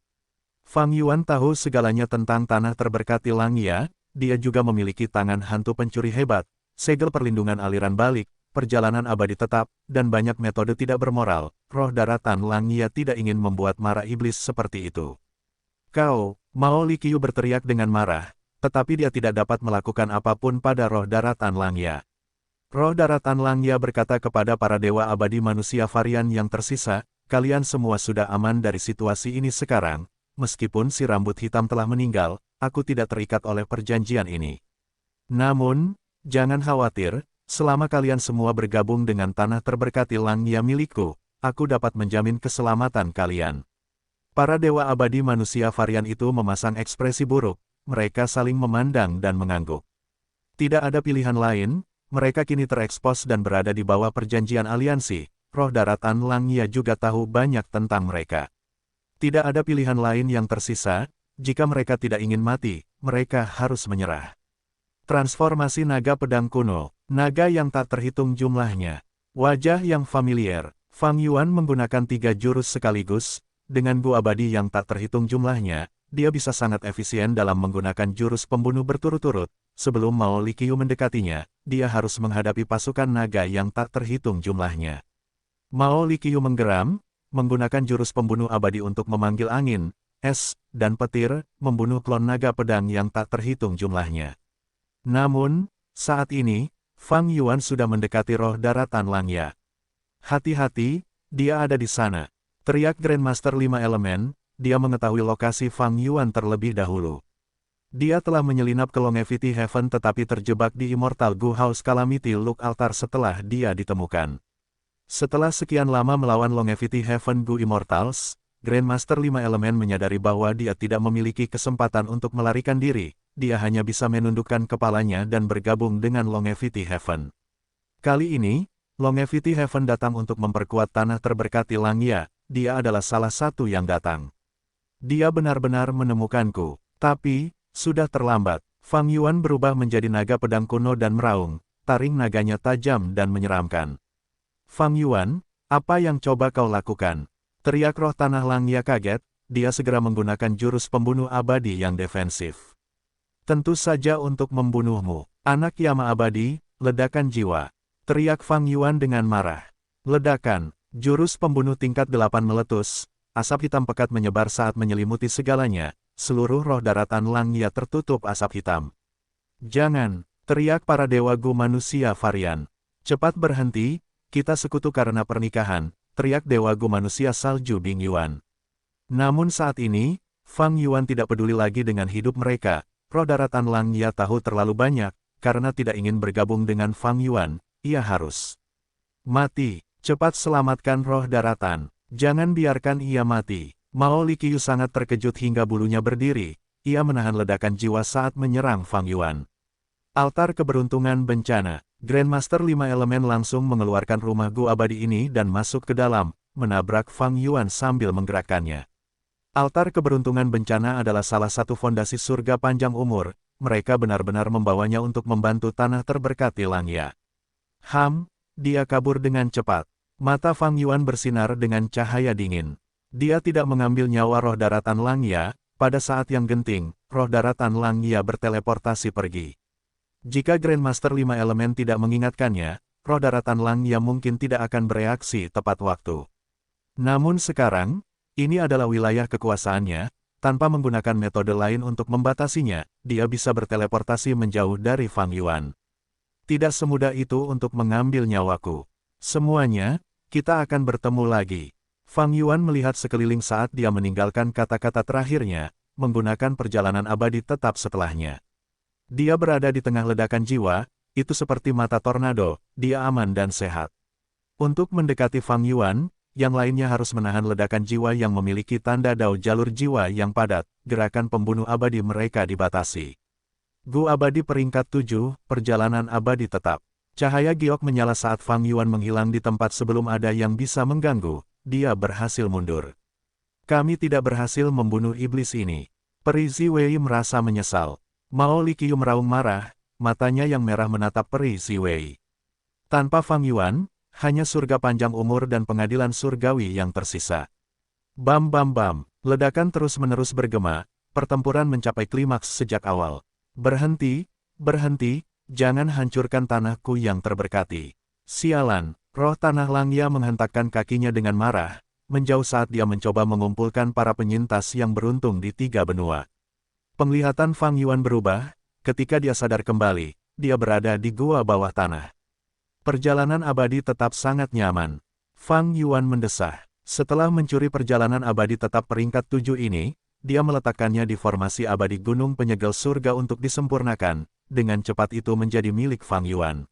Fang Yuan tahu segalanya tentang tanah terberkati Langya, dia juga memiliki tangan hantu pencuri hebat, segel perlindungan aliran balik, perjalanan abadi tetap, dan banyak metode tidak bermoral. Roh daratan Langya tidak ingin membuat marah iblis seperti itu. Kau, Mao Liqiu berteriak dengan marah, tetapi dia tidak dapat melakukan apapun pada roh daratan Langya. Roh daratan Langya berkata kepada para dewa abadi manusia varian yang tersisa, kalian semua sudah aman dari situasi ini sekarang, meskipun si rambut hitam telah meninggal, aku tidak terikat oleh perjanjian ini. Namun, jangan khawatir, selama kalian semua bergabung dengan tanah terberkati Langya milikku, aku dapat menjamin keselamatan kalian. Para dewa abadi manusia varian itu memasang ekspresi buruk, mereka saling memandang dan mengangguk. Tidak ada pilihan lain, mereka kini terekspos dan berada di bawah perjanjian aliansi, roh daratan Langya juga tahu banyak tentang mereka. Tidak ada pilihan lain yang tersisa, jika mereka tidak ingin mati, mereka harus menyerah. Transformasi naga pedang kuno, naga yang tak terhitung jumlahnya. Wajah yang familiar, Fang Yuan menggunakan 3 jurus sekaligus, dengan gua abadi yang tak terhitung jumlahnya, dia bisa sangat efisien dalam menggunakan jurus pembunuh berturut-turut. Sebelum Mao Liqiu mendekatinya, dia harus menghadapi pasukan naga yang tak terhitung jumlahnya. Mao Liqiu menggeram, menggunakan jurus pembunuh abadi untuk memanggil angin, es, dan petir, membunuh klon naga pedang yang tak terhitung jumlahnya. Namun, Saat ini, Fang Yuan sudah mendekati roh daratan Langya. Hati-hati, dia ada di sana. Teriak Grandmaster 5 Elemen, dia mengetahui lokasi Fang Yuan terlebih dahulu. Dia telah menyelinap ke Longevity Heaven tetapi terjebak di Immortal Gu House Calamity Look Altar setelah dia ditemukan. Setelah sekian lama melawan Longevity Heaven Gu Immortals, Grandmaster 5 Elemen menyadari bahwa dia tidak memiliki kesempatan untuk melarikan diri, dia hanya bisa menundukkan kepalanya dan bergabung dengan Longevity Heaven. Kali ini, Longevity Heaven datang untuk memperkuat tanah terberkati Langya, dia adalah salah satu yang datang. Dia benar-benar menemukanku, tapi, sudah terlambat. Fang Yuan berubah menjadi naga pedang kuno dan meraung, taring naganya tajam dan menyeramkan. Fang Yuan, apa yang coba kau lakukan? Teriak roh tanah Langya kaget, dia segera menggunakan jurus pembunuh abadi yang defensif. Tentu saja untuk membunuhmu, anak Yama abadi, ledakan jiwa. Teriak Fang Yuan dengan marah. Ledakan, jurus pembunuh tingkat 8 meletus, asap hitam pekat menyebar saat menyelimuti segalanya, seluruh roh daratan Langya tertutup asap hitam. Jangan, teriak para dewa Gu manusia varian. Cepat berhenti, kita sekutu karena pernikahan, teriak dewa Gu manusia salju Bing Yuan. Namun saat ini, Fang Yuan tidak peduli lagi dengan hidup mereka. Roh daratan Langya tahu terlalu banyak, karena tidak ingin bergabung dengan Fang Yuan, ia harus mati. Cepat selamatkan roh daratan, jangan biarkan ia mati. Mao Liqiu sangat terkejut hingga bulunya berdiri, ia menahan ledakan jiwa saat menyerang Fang Yuan. Altar keberuntungan bencana, Grandmaster 5 Elemen langsung mengeluarkan rumah Gu abadi ini dan masuk ke dalam, menabrak Fang Yuan sambil menggerakkannya. Altar keberuntungan bencana adalah salah satu fondasi surga panjang umur, mereka benar-benar membawanya untuk membantu tanah terberkati Langya. Dia kabur dengan cepat. Mata Fang Yuan bersinar dengan cahaya dingin. Dia tidak mengambil nyawa roh daratan Langya, pada saat yang genting, roh daratan Langya berteleportasi pergi. Jika Grandmaster 5 Elemen tidak mengingatkannya, roh daratan Langya mungkin tidak akan bereaksi tepat waktu. Namun sekarang, ini adalah wilayah kekuasaannya, tanpa menggunakan metode lain untuk membatasinya, dia bisa berteleportasi menjauh dari Fang Yuan. Tidak semudah itu untuk mengambil nyawaku. Semuanya, kita akan bertemu lagi. Fang Yuan melihat sekeliling saat dia meninggalkan kata-kata terakhirnya, menggunakan perjalanan abadi tetap setelahnya. Dia berada di tengah ledakan jiwa, itu seperti mata tornado, dia aman dan sehat. Untuk mendekati Fang Yuan, yang lainnya harus menahan ledakan jiwa yang memiliki tanda dao jalur jiwa yang padat, gerakan pembunuh abadi mereka dibatasi. Gu abadi peringkat 7, perjalanan abadi tetap. Cahaya giok menyala saat Fang Yuan menghilang di tempat sebelum ada yang bisa mengganggu, dia berhasil mundur. Kami tidak berhasil membunuh iblis ini. Peri Ziwei merasa menyesal. Mao Liqiu meraung marah, matanya yang merah menatap Peri Ziwei. Tanpa Fang Yuan, hanya surga panjang umur dan pengadilan surgawi yang tersisa. Bam bam bam, ledakan terus-menerus bergema, pertempuran mencapai klimaks sejak awal. Berhenti, berhenti, jangan hancurkan tanahku yang terberkati. Sialan, roh tanah Langya menghentakkan kakinya dengan marah, menjauh saat dia mencoba mengumpulkan para penyintas yang beruntung di 3 benua. Penglihatan Fang Yuan berubah, ketika dia sadar kembali, dia berada di gua bawah tanah. Perjalanan abadi tetap sangat nyaman. Fang Yuan mendesah. Setelah mencuri perjalanan abadi tetap peringkat 7 ini, dia meletakkannya di formasi abadi gunung penyegel surga untuk disempurnakan, dengan cepat itu menjadi milik Fang Yuan.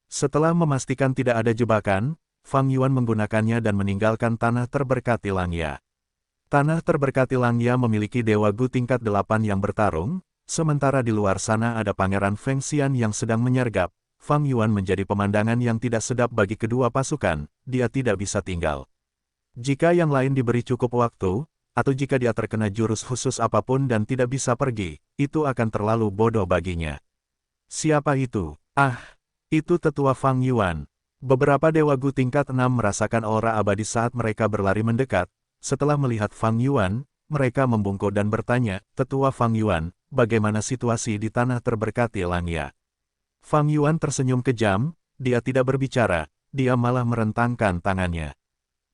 Setelah memastikan tidak ada jebakan, Fang Yuan menggunakannya dan meninggalkan tanah terberkati Langya. Tanah terberkati Langya memiliki dewa Gu tingkat 8 yang bertarung, sementara di luar sana ada Pangeran Feng Xian yang sedang menyergap. Fang Yuan menjadi pemandangan yang tidak sedap bagi kedua pasukan, dia tidak bisa tinggal. Jika yang lain diberi cukup waktu, atau jika dia terkena jurus khusus apapun dan tidak bisa pergi, itu akan terlalu bodoh baginya. Siapa itu? Itu tetua Fang Yuan. Beberapa dewa Gu tingkat 6 merasakan aura abadi saat mereka berlari mendekat. Setelah melihat Fang Yuan, mereka membungkuk dan bertanya, tetua Fang Yuan, bagaimana situasi di tanah terberkati Langya? Fang Yuan tersenyum kejam, dia tidak berbicara, dia malah merentangkan tangannya.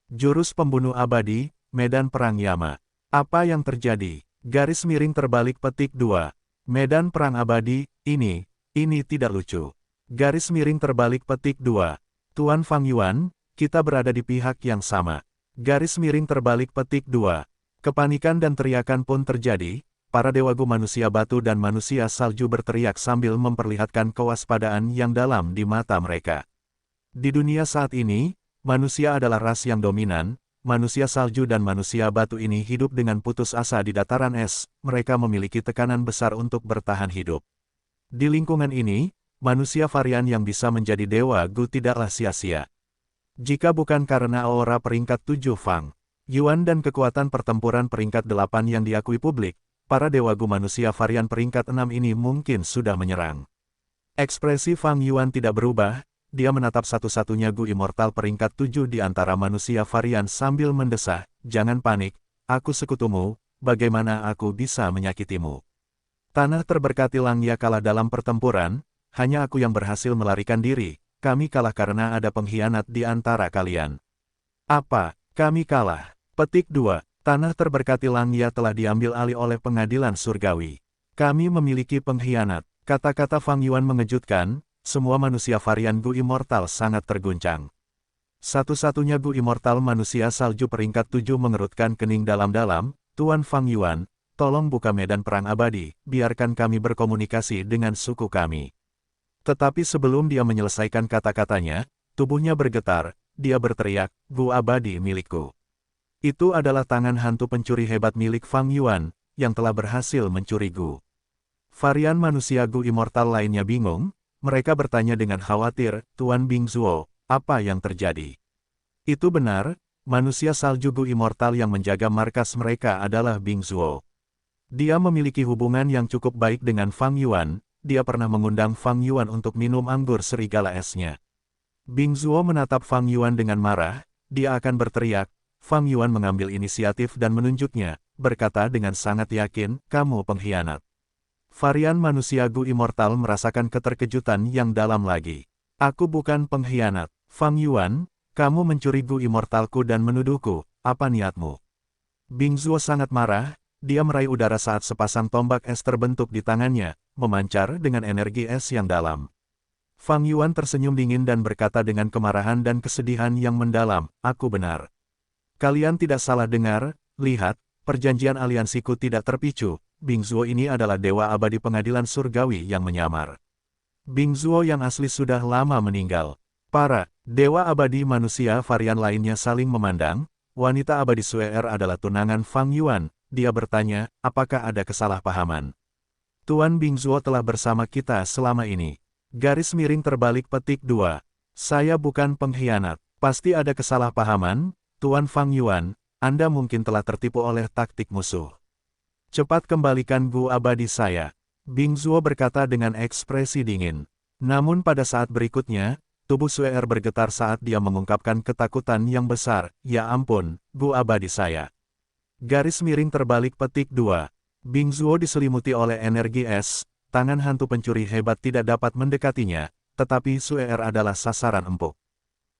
Jurus pembunuh abadi, medan perang Yama. Apa yang terjadi? Garis miring terbalik petik 2. Medan perang abadi, ini Ini tidak lucu. Garis miring terbalik petik 2. Tuan Fang Yuan, kita berada di pihak yang sama. Garis miring terbalik petik 2. Kepanikan dan teriakan pun terjadi, para dewa gu manusia batu dan manusia salju berteriak sambil memperlihatkan kewaspadaan yang dalam di mata mereka. Di dunia saat ini, manusia adalah ras yang dominan, manusia salju dan manusia batu ini hidup dengan putus asa di dataran es, mereka memiliki tekanan besar untuk bertahan hidup. Di lingkungan ini, manusia varian yang bisa menjadi dewa gu tidaklah sia-sia. Jika bukan karena aura peringkat 7 Fang Yuan dan kekuatan pertempuran peringkat 8 yang diakui publik, para dewa gu manusia varian peringkat 6 ini mungkin sudah menyerang. Ekspresi Fang Yuan tidak berubah, dia menatap satu-satunya gu immortal peringkat 7 di antara manusia varian sambil mendesah, "Jangan panik, aku sekutumu, bagaimana aku bisa menyakitimu? Tanah terberkati Langya kalah dalam pertempuran, hanya aku yang berhasil melarikan diri, kami kalah karena ada pengkhianat di antara kalian." "Apa, kami kalah?" Petik 2. Tanah terberkati Langya telah diambil alih oleh pengadilan surgawi. Kami memiliki pengkhianat. Kata-kata Fang Yuan mengejutkan, semua manusia varian gu immortal sangat terguncang. Satu-satunya gu immortal manusia salju peringkat 7 mengerutkan kening dalam-dalam, "Tuan Fang Yuan, tolong buka medan perang abadi, biarkan kami berkomunikasi dengan suku kami." Tetapi sebelum dia menyelesaikan kata-katanya, tubuhnya bergetar, dia berteriak, "Gu abadi milikku." Itu adalah tangan hantu pencuri hebat milik Fang Yuan, yang telah berhasil mencuri gu. Varian manusia gu immortal lainnya bingung, mereka bertanya dengan khawatir, "Tuan Bingzuo, apa yang terjadi?" Itu benar, manusia salju gu immortal yang menjaga markas mereka adalah Bingzuo. Dia memiliki hubungan yang cukup baik dengan Fang Yuan, dia pernah mengundang Fang Yuan untuk minum anggur serigala esnya. Bingzuo menatap Fang Yuan dengan marah, dia akan berteriak. Fang Yuan mengambil inisiatif dan menunjuknya, berkata dengan sangat yakin, "Kamu pengkhianat." Varian manusia gu immortal merasakan keterkejutan yang dalam lagi. "Aku bukan pengkhianat. Fang Yuan, kamu mencuri gu immortalku dan menuduhku, apa niatmu?" Bingzuo sangat marah. Dia meraih udara saat sepasang tombak es terbentuk di tangannya, memancar dengan energi es yang dalam. Fang Yuan tersenyum dingin dan berkata dengan kemarahan dan kesedihan yang mendalam, "Aku benar. Kalian tidak salah dengar, lihat, perjanjian aliansiku tidak terpicu, Bingzuo ini adalah dewa abadi pengadilan surgawi yang menyamar. Bingzuo yang asli sudah lama meninggal." Para dewa abadi manusia varian lainnya saling memandang, wanita abadi Suer adalah tunangan Fang Yuan. Dia bertanya, "Apakah ada kesalahpahaman? Tuan Bingzuo telah bersama kita selama ini." Garis miring terbalik petik 2. "Saya bukan pengkhianat. Pasti ada kesalahpahaman, Tuan Fang Yuan, Anda mungkin telah tertipu oleh taktik musuh. Cepat kembalikan gu abadi saya." Bingzuo berkata dengan ekspresi dingin. Namun pada saat berikutnya, tubuh Suer bergetar saat dia mengungkapkan ketakutan yang besar, "Ya ampun, gu abadi saya." Garis miring terbalik petik 2. Bingzuo diselimuti oleh energi es, tangan hantu pencuri hebat tidak dapat mendekatinya, tetapi Suer adalah sasaran empuk.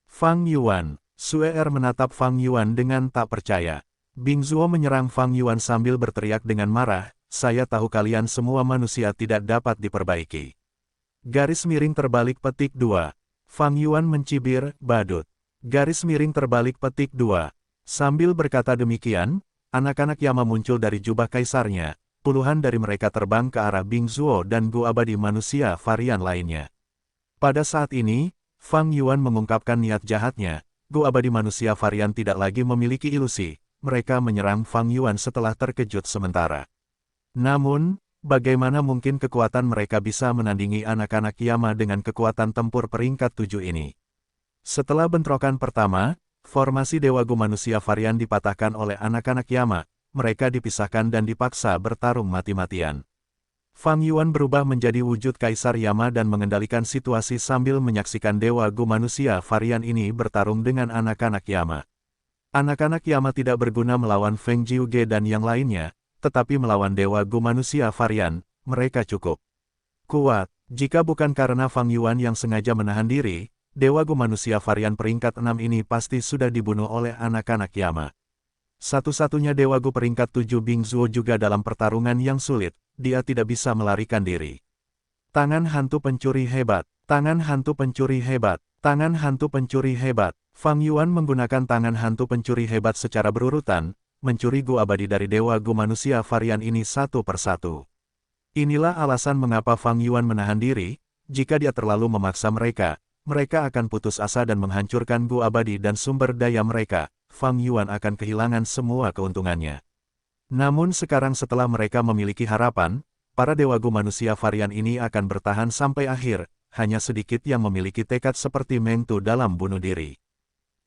"Fang Yuan." Suer menatap Fang Yuan dengan tak percaya. Bingzuo menyerang Fang Yuan sambil berteriak dengan marah, "Saya tahu kalian semua manusia tidak dapat diperbaiki." Garis miring terbalik petik 2. Fang Yuan mencibir, "Badut." Garis miring terbalik petik 2. Sambil berkata demikian, anak-anak Yama muncul dari jubah kaisarnya, puluhan dari mereka terbang ke arah Bingzuo dan gu abadi manusia varian lainnya. Pada saat ini, Fang Yuan mengungkapkan niat jahatnya, gu abadi manusia varian tidak lagi memiliki ilusi, mereka menyerang Fang Yuan setelah terkejut sementara. Namun, bagaimana mungkin kekuatan mereka bisa menandingi anak-anak Yama dengan kekuatan tempur peringkat 7 ini? Setelah bentrokan pertama, formasi Dewa Gu manusia varian dipatahkan oleh anak-anak Yama, mereka dipisahkan dan dipaksa bertarung mati-matian. Fang Yuan berubah menjadi wujud Kaisar Yama dan mengendalikan situasi sambil menyaksikan Dewa Gu manusia varian ini bertarung dengan anak-anak Yama. Anak-anak Yama tidak berguna melawan Feng Jiuge dan yang lainnya, tetapi melawan Dewa Gu manusia varian, mereka cukup kuat. Jika bukan karena Fang Yuan yang sengaja menahan diri, Dewa Gu manusia varian peringkat 6 ini pasti sudah dibunuh oleh anak-anak Yama. Satu-satunya Dewa Gu peringkat 7 Bingzuo juga dalam pertarungan yang sulit, dia tidak bisa melarikan diri. Tangan hantu pencuri hebat. Tangan hantu pencuri hebat. Tangan hantu pencuri hebat. Fang Yuan menggunakan tangan hantu pencuri hebat secara berurutan, mencuri Gu abadi dari Dewa Gu manusia varian ini satu persatu. Inilah alasan mengapa Fang Yuan menahan diri. Jika dia terlalu memaksa mereka, mereka akan putus asa dan menghancurkan Gu abadi dan sumber daya mereka. Fang Yuan akan kehilangan semua keuntungannya. Namun sekarang setelah mereka memiliki harapan, para Dewa Gu manusia varian ini akan bertahan sampai akhir, hanya sedikit yang memiliki tekad seperti Meng Tu dalam bunuh diri.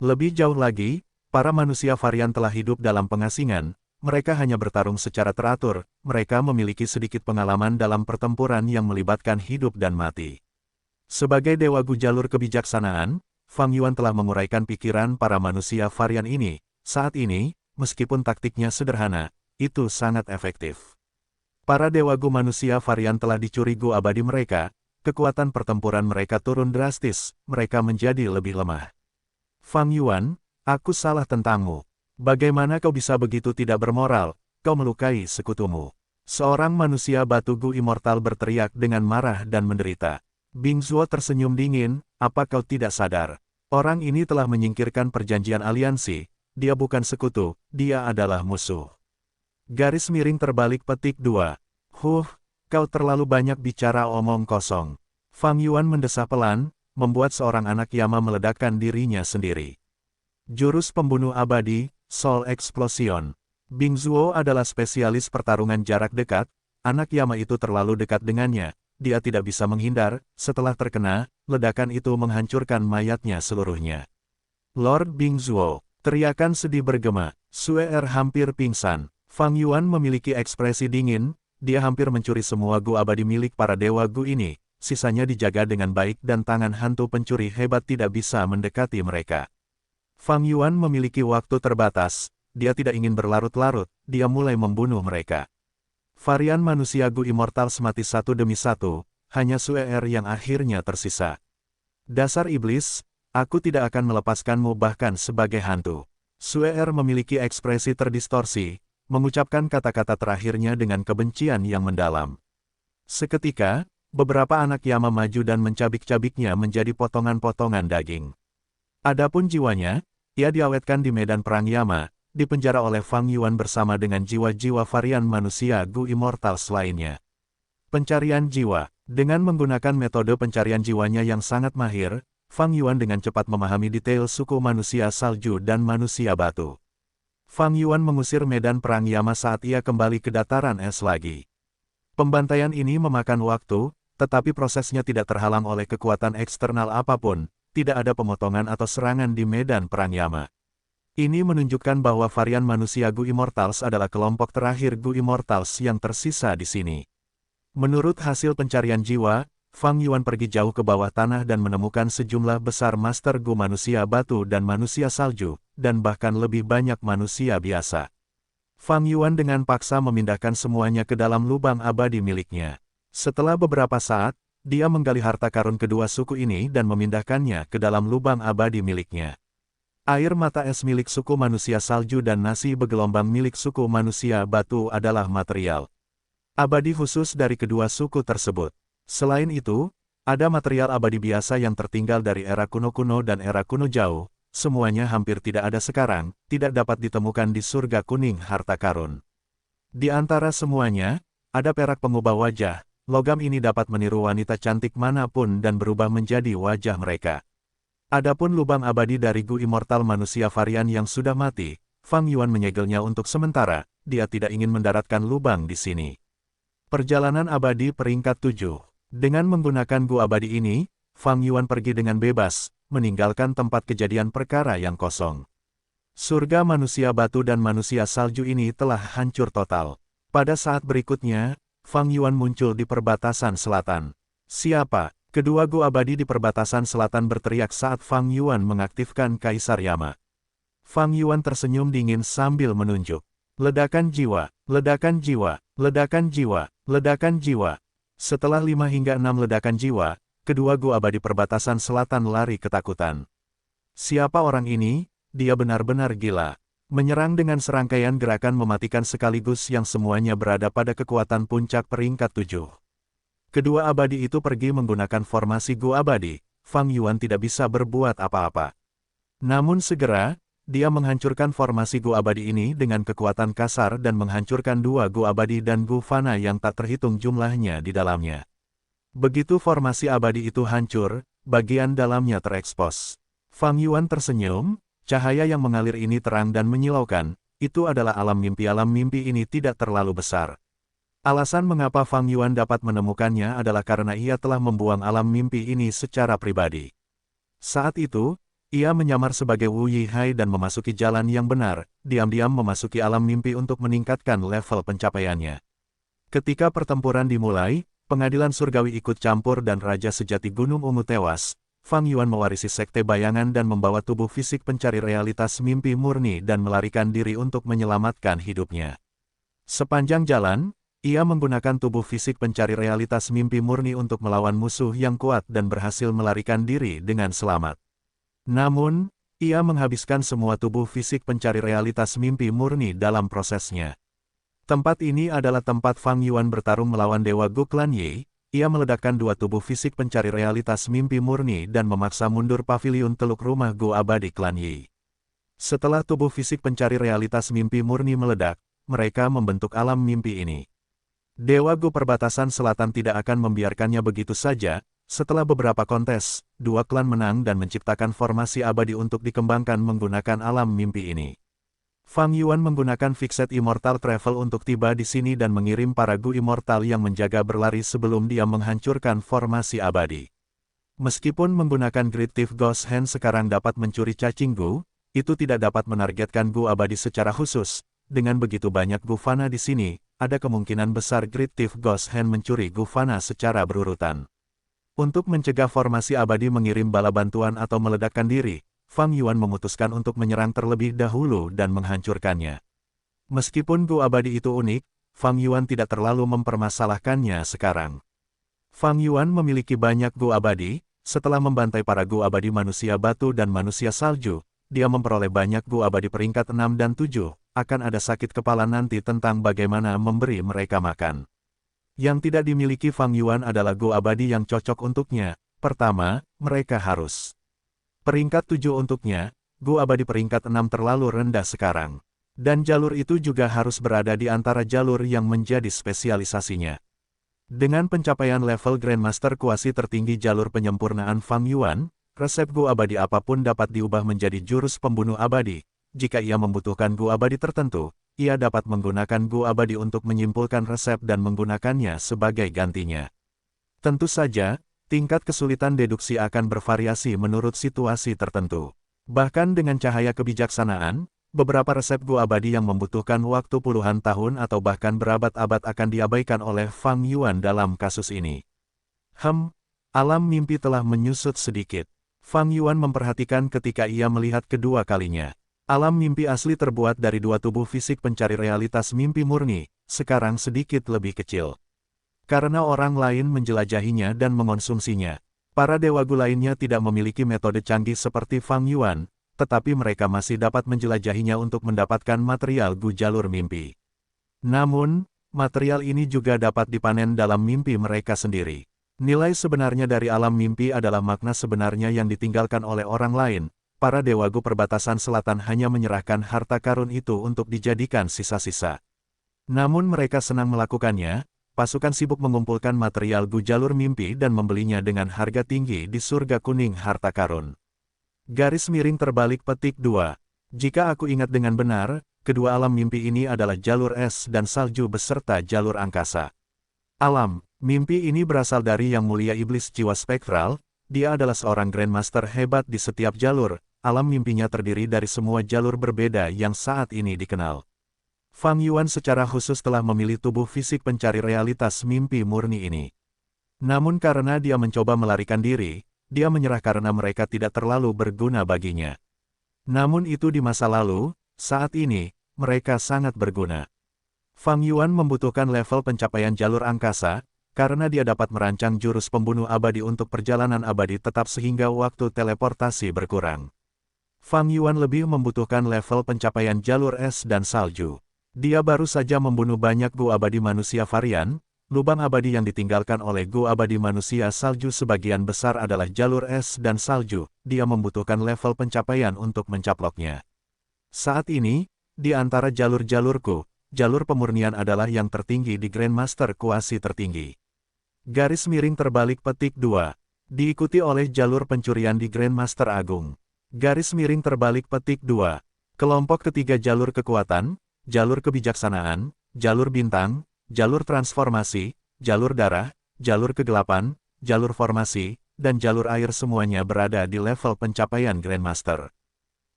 Lebih jauh lagi, para manusia varian telah hidup dalam pengasingan, mereka hanya bertarung secara teratur, mereka memiliki sedikit pengalaman dalam pertempuran yang melibatkan hidup dan mati. Sebagai Dewa Gu jalur kebijaksanaan, Fang Yuan telah menguraikan pikiran para manusia varian ini. Saat ini, meskipun taktiknya sederhana, itu sangat efektif. Para Dewa Gu manusia varian telah dicuri Gu abadi mereka, kekuatan pertempuran mereka turun drastis, mereka menjadi lebih lemah. Fang Yuan, aku salah tentangmu. Bagaimana kau bisa begitu tidak bermoral, kau melukai sekutumu. Seorang manusia batu Gu immortal berteriak dengan marah dan menderita. Bing Zuo tersenyum dingin, apa kau tidak sadar? Orang ini telah menyingkirkan perjanjian aliansi, dia bukan sekutu, dia adalah musuh. Garis miring terbalik petik 2. Kau terlalu banyak bicara omong kosong. Fang Yuan mendesah pelan, membuat seorang anak Yama meledakkan dirinya sendiri. Jurus pembunuh abadi, Soul Explosion. Bing Zuo adalah spesialis pertarungan jarak dekat, anak Yama itu terlalu dekat dengannya, dia tidak bisa menghindar, setelah terkena, ledakan itu menghancurkan mayatnya seluruhnya. Lord Bing Zuo, teriakan sedih bergema, Sue hampir pingsan. Fang Yuan memiliki ekspresi dingin, dia hampir mencuri semua Gu abadi milik para Dewa Gu ini, sisanya dijaga dengan baik dan tangan hantu pencuri hebat tidak bisa mendekati mereka. Fang Yuan memiliki waktu terbatas, dia tidak ingin berlarut-larut, dia mulai membunuh mereka. Varian manusia Gu immortal mati satu demi satu, hanya Sue yang akhirnya tersisa. Dasar iblis, aku tidak akan melepaskanmu bahkan sebagai hantu. Sue memiliki ekspresi terdistorsi, mengucapkan kata-kata terakhirnya dengan kebencian yang mendalam. Seketika, beberapa anak Yama maju dan mencabik-cabiknya menjadi potongan-potongan daging. Adapun jiwanya, ia diawetkan di medan perang Yama, dipenjara oleh Fang Yuan bersama dengan jiwa-jiwa varian manusia Gu immortal lainnya. Pencarian jiwa. Dengan menggunakan metode pencarian jiwanya yang sangat mahir, Fang Yuan dengan cepat memahami detail suku manusia salju dan manusia batu. Fang Yuan mengusir medan perang Yama saat ia kembali ke dataran es lagi. Pembantaian ini memakan waktu, tetapi prosesnya tidak terhalang oleh kekuatan eksternal apapun, tidak ada pemotongan atau serangan di medan perang Yama. Ini menunjukkan bahwa varian manusia Gu Immortals adalah kelompok terakhir Gu Immortals yang tersisa di sini. Menurut hasil pencarian jiwa, Fang Yuan pergi jauh ke bawah tanah dan menemukan sejumlah besar Master Gu manusia batu dan manusia salju, dan bahkan lebih banyak manusia biasa. Fang Yuan dengan paksa memindahkan semuanya ke dalam lubang abadi miliknya. Setelah beberapa saat, dia menggali harta karun kedua suku ini dan memindahkannya ke dalam lubang abadi miliknya. Air mata es milik suku manusia salju dan nasi bergelombang milik suku manusia batu adalah material abadi khusus dari kedua suku tersebut. Selain itu, ada material abadi biasa yang tertinggal dari era kuno-kuno dan era kuno jauh, semuanya hampir tidak ada sekarang, tidak dapat ditemukan di surga kuning harta karun. Di antara semuanya, ada perak pengubah wajah, logam ini dapat meniru wanita cantik manapun dan berubah menjadi wajah mereka. Adapun lubang abadi dari Gu immortal manusia varian yang sudah mati, Fang Yuan menyegelnya untuk sementara, dia tidak ingin mendaratkan lubang di sini. Perjalanan abadi peringkat 7. Dengan menggunakan Gu abadi ini, Fang Yuan pergi dengan bebas, meninggalkan tempat kejadian perkara yang kosong. Surga manusia batu dan manusia salju ini telah hancur total. Pada saat berikutnya, Fang Yuan muncul di perbatasan selatan. Siapa? Kedua Gu abadi di perbatasan selatan berteriak saat Fang Yuan mengaktifkan Kaisar Yama. Fang Yuan tersenyum dingin sambil menunjuk. Ledakan jiwa, ledakan jiwa, ledakan jiwa, ledakan jiwa. Setelah 5 hingga 6 ledakan jiwa, kedua Gu abadi perbatasan selatan lari ketakutan. Siapa orang ini? Dia benar-benar gila. Menyerang dengan serangkaian gerakan mematikan sekaligus yang semuanya berada pada kekuatan puncak peringkat 7. Kedua abadi itu pergi menggunakan formasi Gu abadi, Fang Yuan tidak bisa berbuat apa-apa. Namun segera, dia menghancurkan formasi Gu abadi ini dengan kekuatan kasar dan menghancurkan dua Gu abadi dan Gu fana yang tak terhitung jumlahnya di dalamnya. Begitu formasi abadi itu hancur, bagian dalamnya terekspos. Fang Yuan tersenyum, cahaya yang mengalir ini terang dan menyilaukan, itu adalah alam mimpi ini tidak terlalu besar. Alasan mengapa Fang Yuan dapat menemukannya adalah karena ia telah membuang alam mimpi ini secara pribadi. Saat itu, ia menyamar sebagai Wu Yihai dan memasuki jalan yang benar, diam-diam memasuki alam mimpi untuk meningkatkan level pencapaiannya. Ketika pertempuran dimulai, pengadilan surgawi ikut campur dan Raja Sejati Gunung Ungu tewas. Fang Yuan mewarisi sekte bayangan dan membawa tubuh fisik pencari realitas mimpi murni dan melarikan diri untuk menyelamatkan hidupnya. Sepanjang jalan, ia menggunakan tubuh fisik pencari realitas mimpi murni untuk melawan musuh yang kuat dan berhasil melarikan diri dengan selamat. Namun, ia menghabiskan semua tubuh fisik pencari realitas mimpi murni dalam prosesnya. Tempat ini adalah tempat Fang Yuan bertarung melawan Dewa Gu Clan Yi. Ia meledakkan dua tubuh fisik pencari realitas mimpi murni dan memaksa mundur paviliun Teluk Rumah Gu Abadi Clan Yi. Setelah tubuh fisik pencari realitas mimpi murni meledak, mereka membentuk alam mimpi ini. Dewa Gu Perbatasan Selatan tidak akan membiarkannya begitu saja. Setelah beberapa kontes, dua klan menang dan menciptakan formasi abadi untuk dikembangkan menggunakan alam mimpi ini. Fang Yuan menggunakan Fixed Immortal Travel untuk tiba di sini dan mengirim para Gu Immortal yang menjaga berlari sebelum dia menghancurkan formasi abadi. Meskipun menggunakan Great Thief Ghost Hand sekarang dapat mencuri cacing Gu, itu tidak dapat menargetkan Gu abadi secara khusus. Dengan begitu banyak Gu fana di sini, ada kemungkinan besar Great Thief Ghost Hand mencuri Gu fana secara berurutan. Untuk mencegah formasi abadi mengirim bala bantuan atau meledakkan diri, Fang Yuan memutuskan untuk menyerang terlebih dahulu dan menghancurkannya. Meskipun Gu abadi itu unik, Fang Yuan tidak terlalu mempermasalahkannya sekarang. Fang Yuan memiliki banyak Gu abadi, setelah membantai para Gu abadi manusia batu dan manusia salju, dia memperoleh banyak Gu abadi peringkat 6 dan 7, akan ada sakit kepala nanti tentang bagaimana memberi mereka makan. Yang tidak dimiliki Fang Yuan adalah Gu abadi yang cocok untuknya. Pertama, mereka harus. Peringkat 7 untuknya, Gu abadi peringkat 6 terlalu rendah sekarang. Dan jalur itu juga harus berada di antara jalur yang menjadi spesialisasinya. Dengan pencapaian level Grandmaster kuasi tertinggi jalur penyempurnaan Fang Yuan, resep Gu abadi apapun dapat diubah menjadi jurus pembunuh abadi. Jika ia membutuhkan Gu abadi tertentu, ia dapat menggunakan Gu abadi untuk menyimpulkan resep dan menggunakannya sebagai gantinya. Tentu saja, tingkat kesulitan deduksi akan bervariasi menurut situasi tertentu. Bahkan dengan cahaya kebijaksanaan, beberapa resep Gu abadi yang membutuhkan waktu puluhan tahun atau bahkan berabad-abad akan diabaikan oleh Fang Yuan dalam kasus ini. Alam mimpi telah menyusut sedikit. Fang Yuan memperhatikan ketika ia melihat kedua kalinya. Alam mimpi asli terbuat dari dua tubuh fisik pencari realitas mimpi murni, sekarang sedikit lebih kecil. Karena orang lain menjelajahinya dan mengonsumsinya, para dewa Gu lainnya tidak memiliki metode canggih seperti Fang Yuan, tetapi mereka masih dapat menjelajahinya untuk mendapatkan material Gu jalur mimpi. Namun, material ini juga dapat dipanen dalam mimpi mereka sendiri. Nilai sebenarnya dari alam mimpi adalah makna sebenarnya yang ditinggalkan oleh orang lain. Para dewa Gu Perbatasan Selatan hanya menyerahkan harta karun itu untuk dijadikan sisa-sisa. Namun mereka senang melakukannya. Pasukan sibuk mengumpulkan material Gu jalur mimpi dan membelinya dengan harga tinggi di surga kuning harta karun. Garis miring terbalik petik 2. Jika aku ingat dengan benar, kedua alam mimpi ini adalah jalur es dan salju beserta jalur angkasa. Alam mimpi ini berasal dari Yang Mulia Iblis Jiwa Spektral. Dia adalah seorang Grandmaster hebat di setiap jalur. Alam mimpinya terdiri dari semua jalur berbeda yang saat ini dikenal. Fang Yuan secara khusus telah memilih tubuh fisik pencari realitas mimpi murni ini. Namun karena dia mencoba melarikan diri, dia menyerah karena mereka tidak terlalu berguna baginya. Namun itu di masa lalu, saat ini, mereka sangat berguna. Fang Yuan membutuhkan level pencapaian jalur angkasa, karena dia dapat merancang jurus pembunuh abadi untuk perjalanan abadi tetap sehingga waktu teleportasi berkurang. Fang Yuan lebih membutuhkan level pencapaian jalur es dan salju. Dia baru saja membunuh banyak Gu abadi manusia varian, Lubang abadi yang ditinggalkan oleh Gu abadi manusia salju sebagian besar adalah jalur es dan salju, dia membutuhkan level pencapaian untuk mencaploknya. Saat ini, di antara jalur-jalurku, jalur pemurnian adalah yang tertinggi di Grandmaster kuasi tertinggi. Garis miring terbalik petik 2. Diikuti oleh jalur pencurian di Grandmaster Agung. Garis miring terbalik petik 2. Kelompok ketiga jalur kekuatan, jalur kebijaksanaan, jalur bintang, jalur transformasi, jalur darah, jalur kegelapan, jalur formasi, dan jalur air semuanya berada di level pencapaian Grandmaster.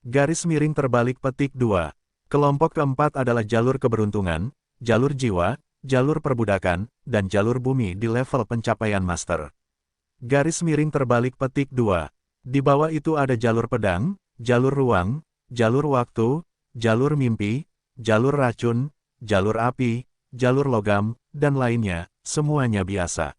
Garis miring terbalik petik 2. Kelompok keempat adalah jalur keberuntungan, jalur jiwa, jalur perbudakan, dan jalur bumi di level pencapaian Master. Garis miring terbalik petik 2. Di bawah itu ada jalur pedang, jalur ruang, jalur waktu, jalur mimpi, jalur racun, jalur api, jalur logam, dan lainnya, semuanya biasa.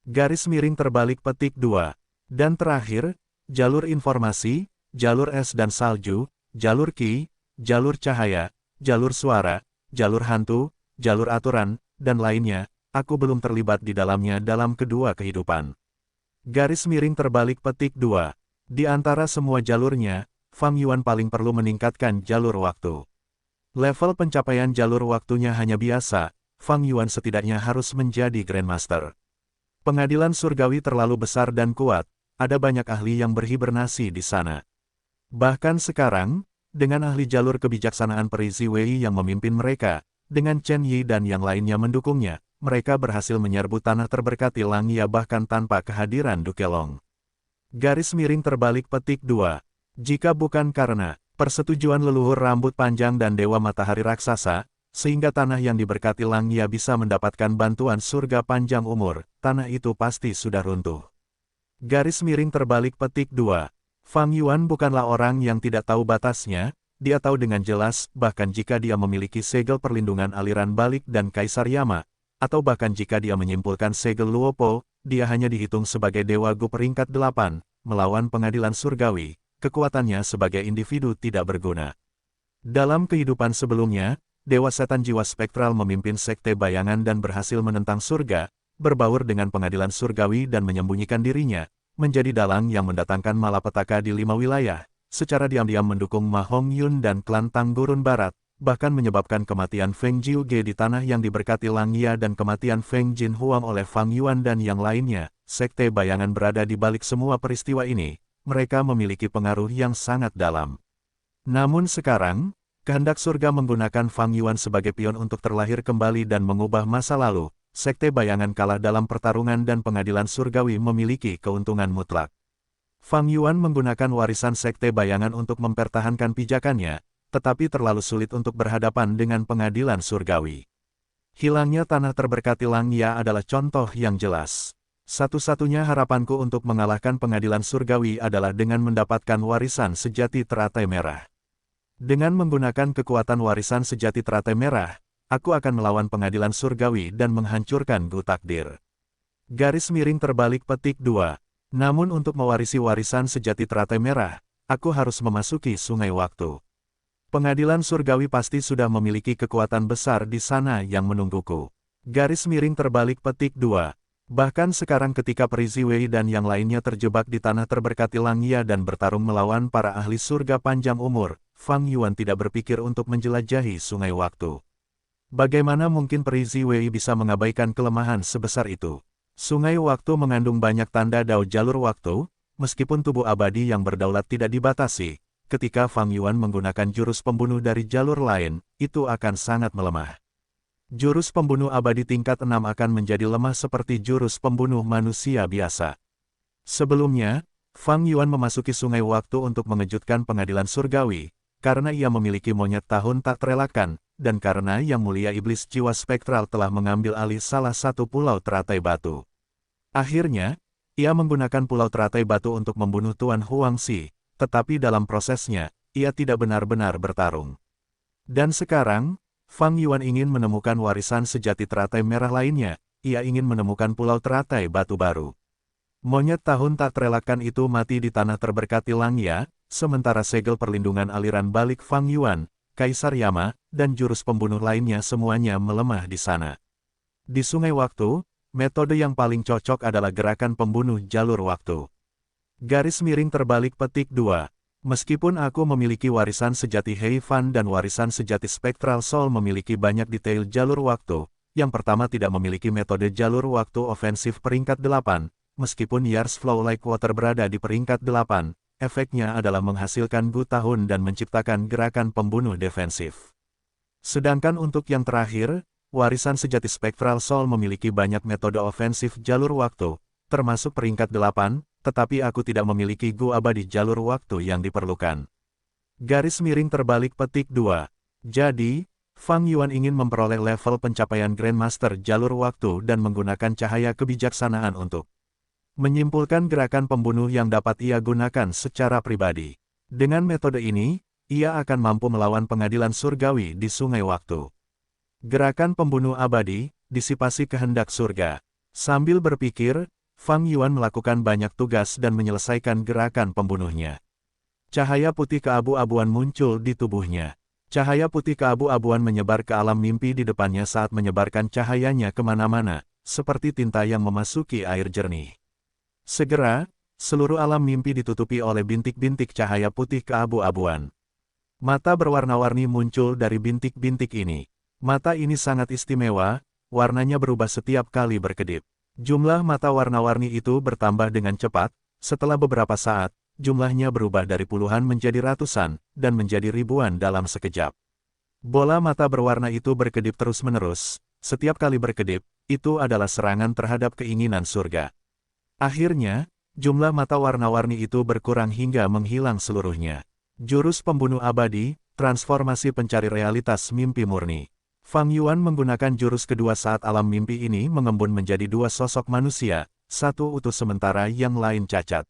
Garis miring terbalik petik 2. Dan terakhir, jalur informasi, jalur es dan salju, jalur ki, jalur cahaya, jalur suara, jalur hantu, jalur aturan, dan lainnya, aku belum terlibat di dalamnya dalam kedua kehidupan. Garis miring terbalik petik 2. Di antara semua jalurnya, Fang Yuan paling perlu meningkatkan jalur waktu. Level pencapaian jalur waktunya hanya biasa, Fang Yuan setidaknya harus menjadi Grandmaster. Pengadilan surgawi terlalu besar dan kuat, ada banyak ahli yang berhibernasi di sana. Bahkan sekarang, dengan ahli jalur kebijaksanaan Peri Ziwei yang memimpin mereka, dengan Chen Yi dan yang lainnya mendukungnya, mereka berhasil menyerbu tanah terberkati Langya bahkan tanpa kehadiran Dukelong. Garis miring terbalik petik 2. Jika bukan karena persetujuan leluhur rambut panjang dan Dewa Matahari Raksasa, sehingga tanah yang diberkati Langya bisa mendapatkan bantuan surga panjang umur, tanah itu pasti sudah runtuh. Garis miring terbalik petik 2. Fang Yuan bukanlah orang yang tidak tahu batasnya, dia tahu dengan jelas, bahkan jika dia memiliki segel perlindungan aliran balik dan Kaisar Yama, atau bahkan jika dia menyimpulkan segel Luopo, dia hanya dihitung sebagai Dewa Gu peringkat 8, melawan pengadilan surgawi, kekuatannya sebagai individu tidak berguna. Dalam kehidupan sebelumnya, Dewa Setan Jiwa Spektral memimpin Sekte Bayangan dan berhasil menentang surga, berbaur dengan pengadilan surgawi dan menyembunyikan dirinya, menjadi dalang yang mendatangkan malapetaka di 5 wilayah, secara diam-diam mendukung Ma Hongyun dan klan Tang Gurun Barat, bahkan menyebabkan kematian Feng Jiuge di tanah yang diberkati Langya dan kematian Feng Jin Huang oleh Fang Yuan dan yang lainnya. Sekte Bayangan berada di balik semua peristiwa ini, mereka memiliki pengaruh yang sangat dalam. Namun sekarang, kehendak surga menggunakan Fang Yuan sebagai pion untuk terlahir kembali dan mengubah masa lalu. Sekte Bayangan kalah dalam pertarungan dan pengadilan surgawi memiliki keuntungan mutlak. Fang Yuan menggunakan warisan Sekte Bayangan untuk mempertahankan pijakannya, tetapi terlalu sulit untuk berhadapan dengan pengadilan surgawi. Hilangnya tanah terberkati Langya adalah contoh yang jelas. Satu-satunya harapanku untuk mengalahkan pengadilan surgawi adalah dengan mendapatkan warisan sejati teratai merah. Dengan menggunakan kekuatan warisan sejati teratai merah, aku akan melawan pengadilan surgawi dan menghancurkan Gu Takdir. Garis miring terbalik petik 2. Namun untuk mewarisi warisan sejati teratai merah, aku harus memasuki sungai waktu. Pengadilan surgawi pasti sudah memiliki kekuatan besar di sana yang menungguku. Garis miring terbalik petik 2. Bahkan sekarang ketika Peri Ziwei dan yang lainnya terjebak di tanah terberkati Langya dan bertarung melawan para ahli surga panjang umur, Fang Yuan tidak berpikir untuk menjelajahi sungai waktu. Bagaimana mungkin Peri Ziwei bisa mengabaikan kelemahan sebesar itu? Sungai waktu mengandung banyak tanda dao jalur waktu, meskipun tubuh abadi yang berdaulat tidak dibatasi. Ketika Fang Yuan menggunakan jurus pembunuh dari jalur lain, itu akan sangat melemah. Jurus pembunuh abadi tingkat 6 akan menjadi lemah seperti jurus pembunuh manusia biasa. Sebelumnya, Fang Yuan memasuki sungai waktu untuk mengejutkan pengadilan surgawi, karena ia memiliki monyet tahun tak terelakkan, dan karena Yang Mulia Iblis Jiwa Spektral telah mengambil alih salah satu pulau teratai batu. Akhirnya, ia menggunakan pulau teratai batu untuk membunuh Tuan Huangxi, tetapi dalam prosesnya, ia tidak benar-benar bertarung. Dan sekarang, Fang Yuan ingin menemukan warisan sejati teratai merah lainnya, ia ingin menemukan pulau teratai batu baru. Monyet tahun tak terelakkan itu mati di tanah terberkati Langya, sementara segel perlindungan aliran balik Fang Yuan, Kaisar Yama, dan jurus pembunuh lainnya semuanya melemah di sana. Di sungai waktu, metode yang paling cocok adalah gerakan pembunuh jalur waktu. Garis miring terbalik petik 2. Meskipun aku memiliki warisan sejati Heifan dan warisan sejati Spectral Soul memiliki banyak detail jalur waktu, yang pertama tidak memiliki metode jalur waktu ofensif peringkat 8, meskipun Years Flow Like Water berada di peringkat 8, efeknya adalah menghasilkan Gu tahun dan menciptakan gerakan pembunuh defensif. Sedangkan untuk yang terakhir, warisan sejati Spectral Soul memiliki banyak metode ofensif jalur waktu, termasuk peringkat 8, tetapi aku tidak memiliki Gu abadi jalur waktu yang diperlukan. Garis miring terbalik petik 2. Jadi, Fang Yuan ingin memperoleh level pencapaian Grandmaster jalur waktu dan menggunakan cahaya kebijaksanaan untuk menyimpulkan gerakan pembunuh yang dapat ia gunakan secara pribadi. Dengan metode ini, ia akan mampu melawan pengadilan surgawi di sungai waktu. Gerakan pembunuh abadi, disipasi kehendak surga. Sambil berpikir, Fang Yuan melakukan banyak tugas dan menyelesaikan gerakan pembunuhnya. Cahaya putih keabu-abuan muncul di tubuhnya. Cahaya putih keabu-abuan menyebar ke alam mimpi di depannya saat menyebarkan cahayanya kemana-mana, seperti tinta yang memasuki air jernih. Segera, seluruh alam mimpi ditutupi oleh bintik-bintik cahaya putih keabu-abuan. Mata berwarna-warni muncul dari bintik-bintik ini. Mata ini sangat istimewa, warnanya berubah setiap kali berkedip. Jumlah mata warna-warni itu bertambah dengan cepat, setelah beberapa saat, jumlahnya berubah dari puluhan menjadi ratusan, dan menjadi ribuan dalam sekejap. Bola mata berwarna itu berkedip terus-menerus, setiap kali berkedip, itu adalah serangan terhadap keinginan surga. Akhirnya, jumlah mata warna-warni itu berkurang hingga menghilang seluruhnya. Jurus pembunuh abadi, transformasi pencari realitas mimpi murni. Fang Yuan menggunakan jurus kedua saat alam mimpi ini mengembun menjadi dua sosok manusia, satu utuh sementara yang lain cacat.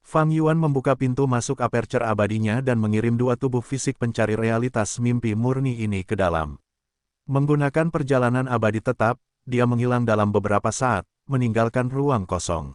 Fang Yuan membuka pintu masuk aperture abadinya dan mengirim dua tubuh fisik pencari realitas mimpi murni ini ke dalam. Menggunakan perjalanan abadi tetap, dia menghilang dalam beberapa saat, meninggalkan ruang kosong.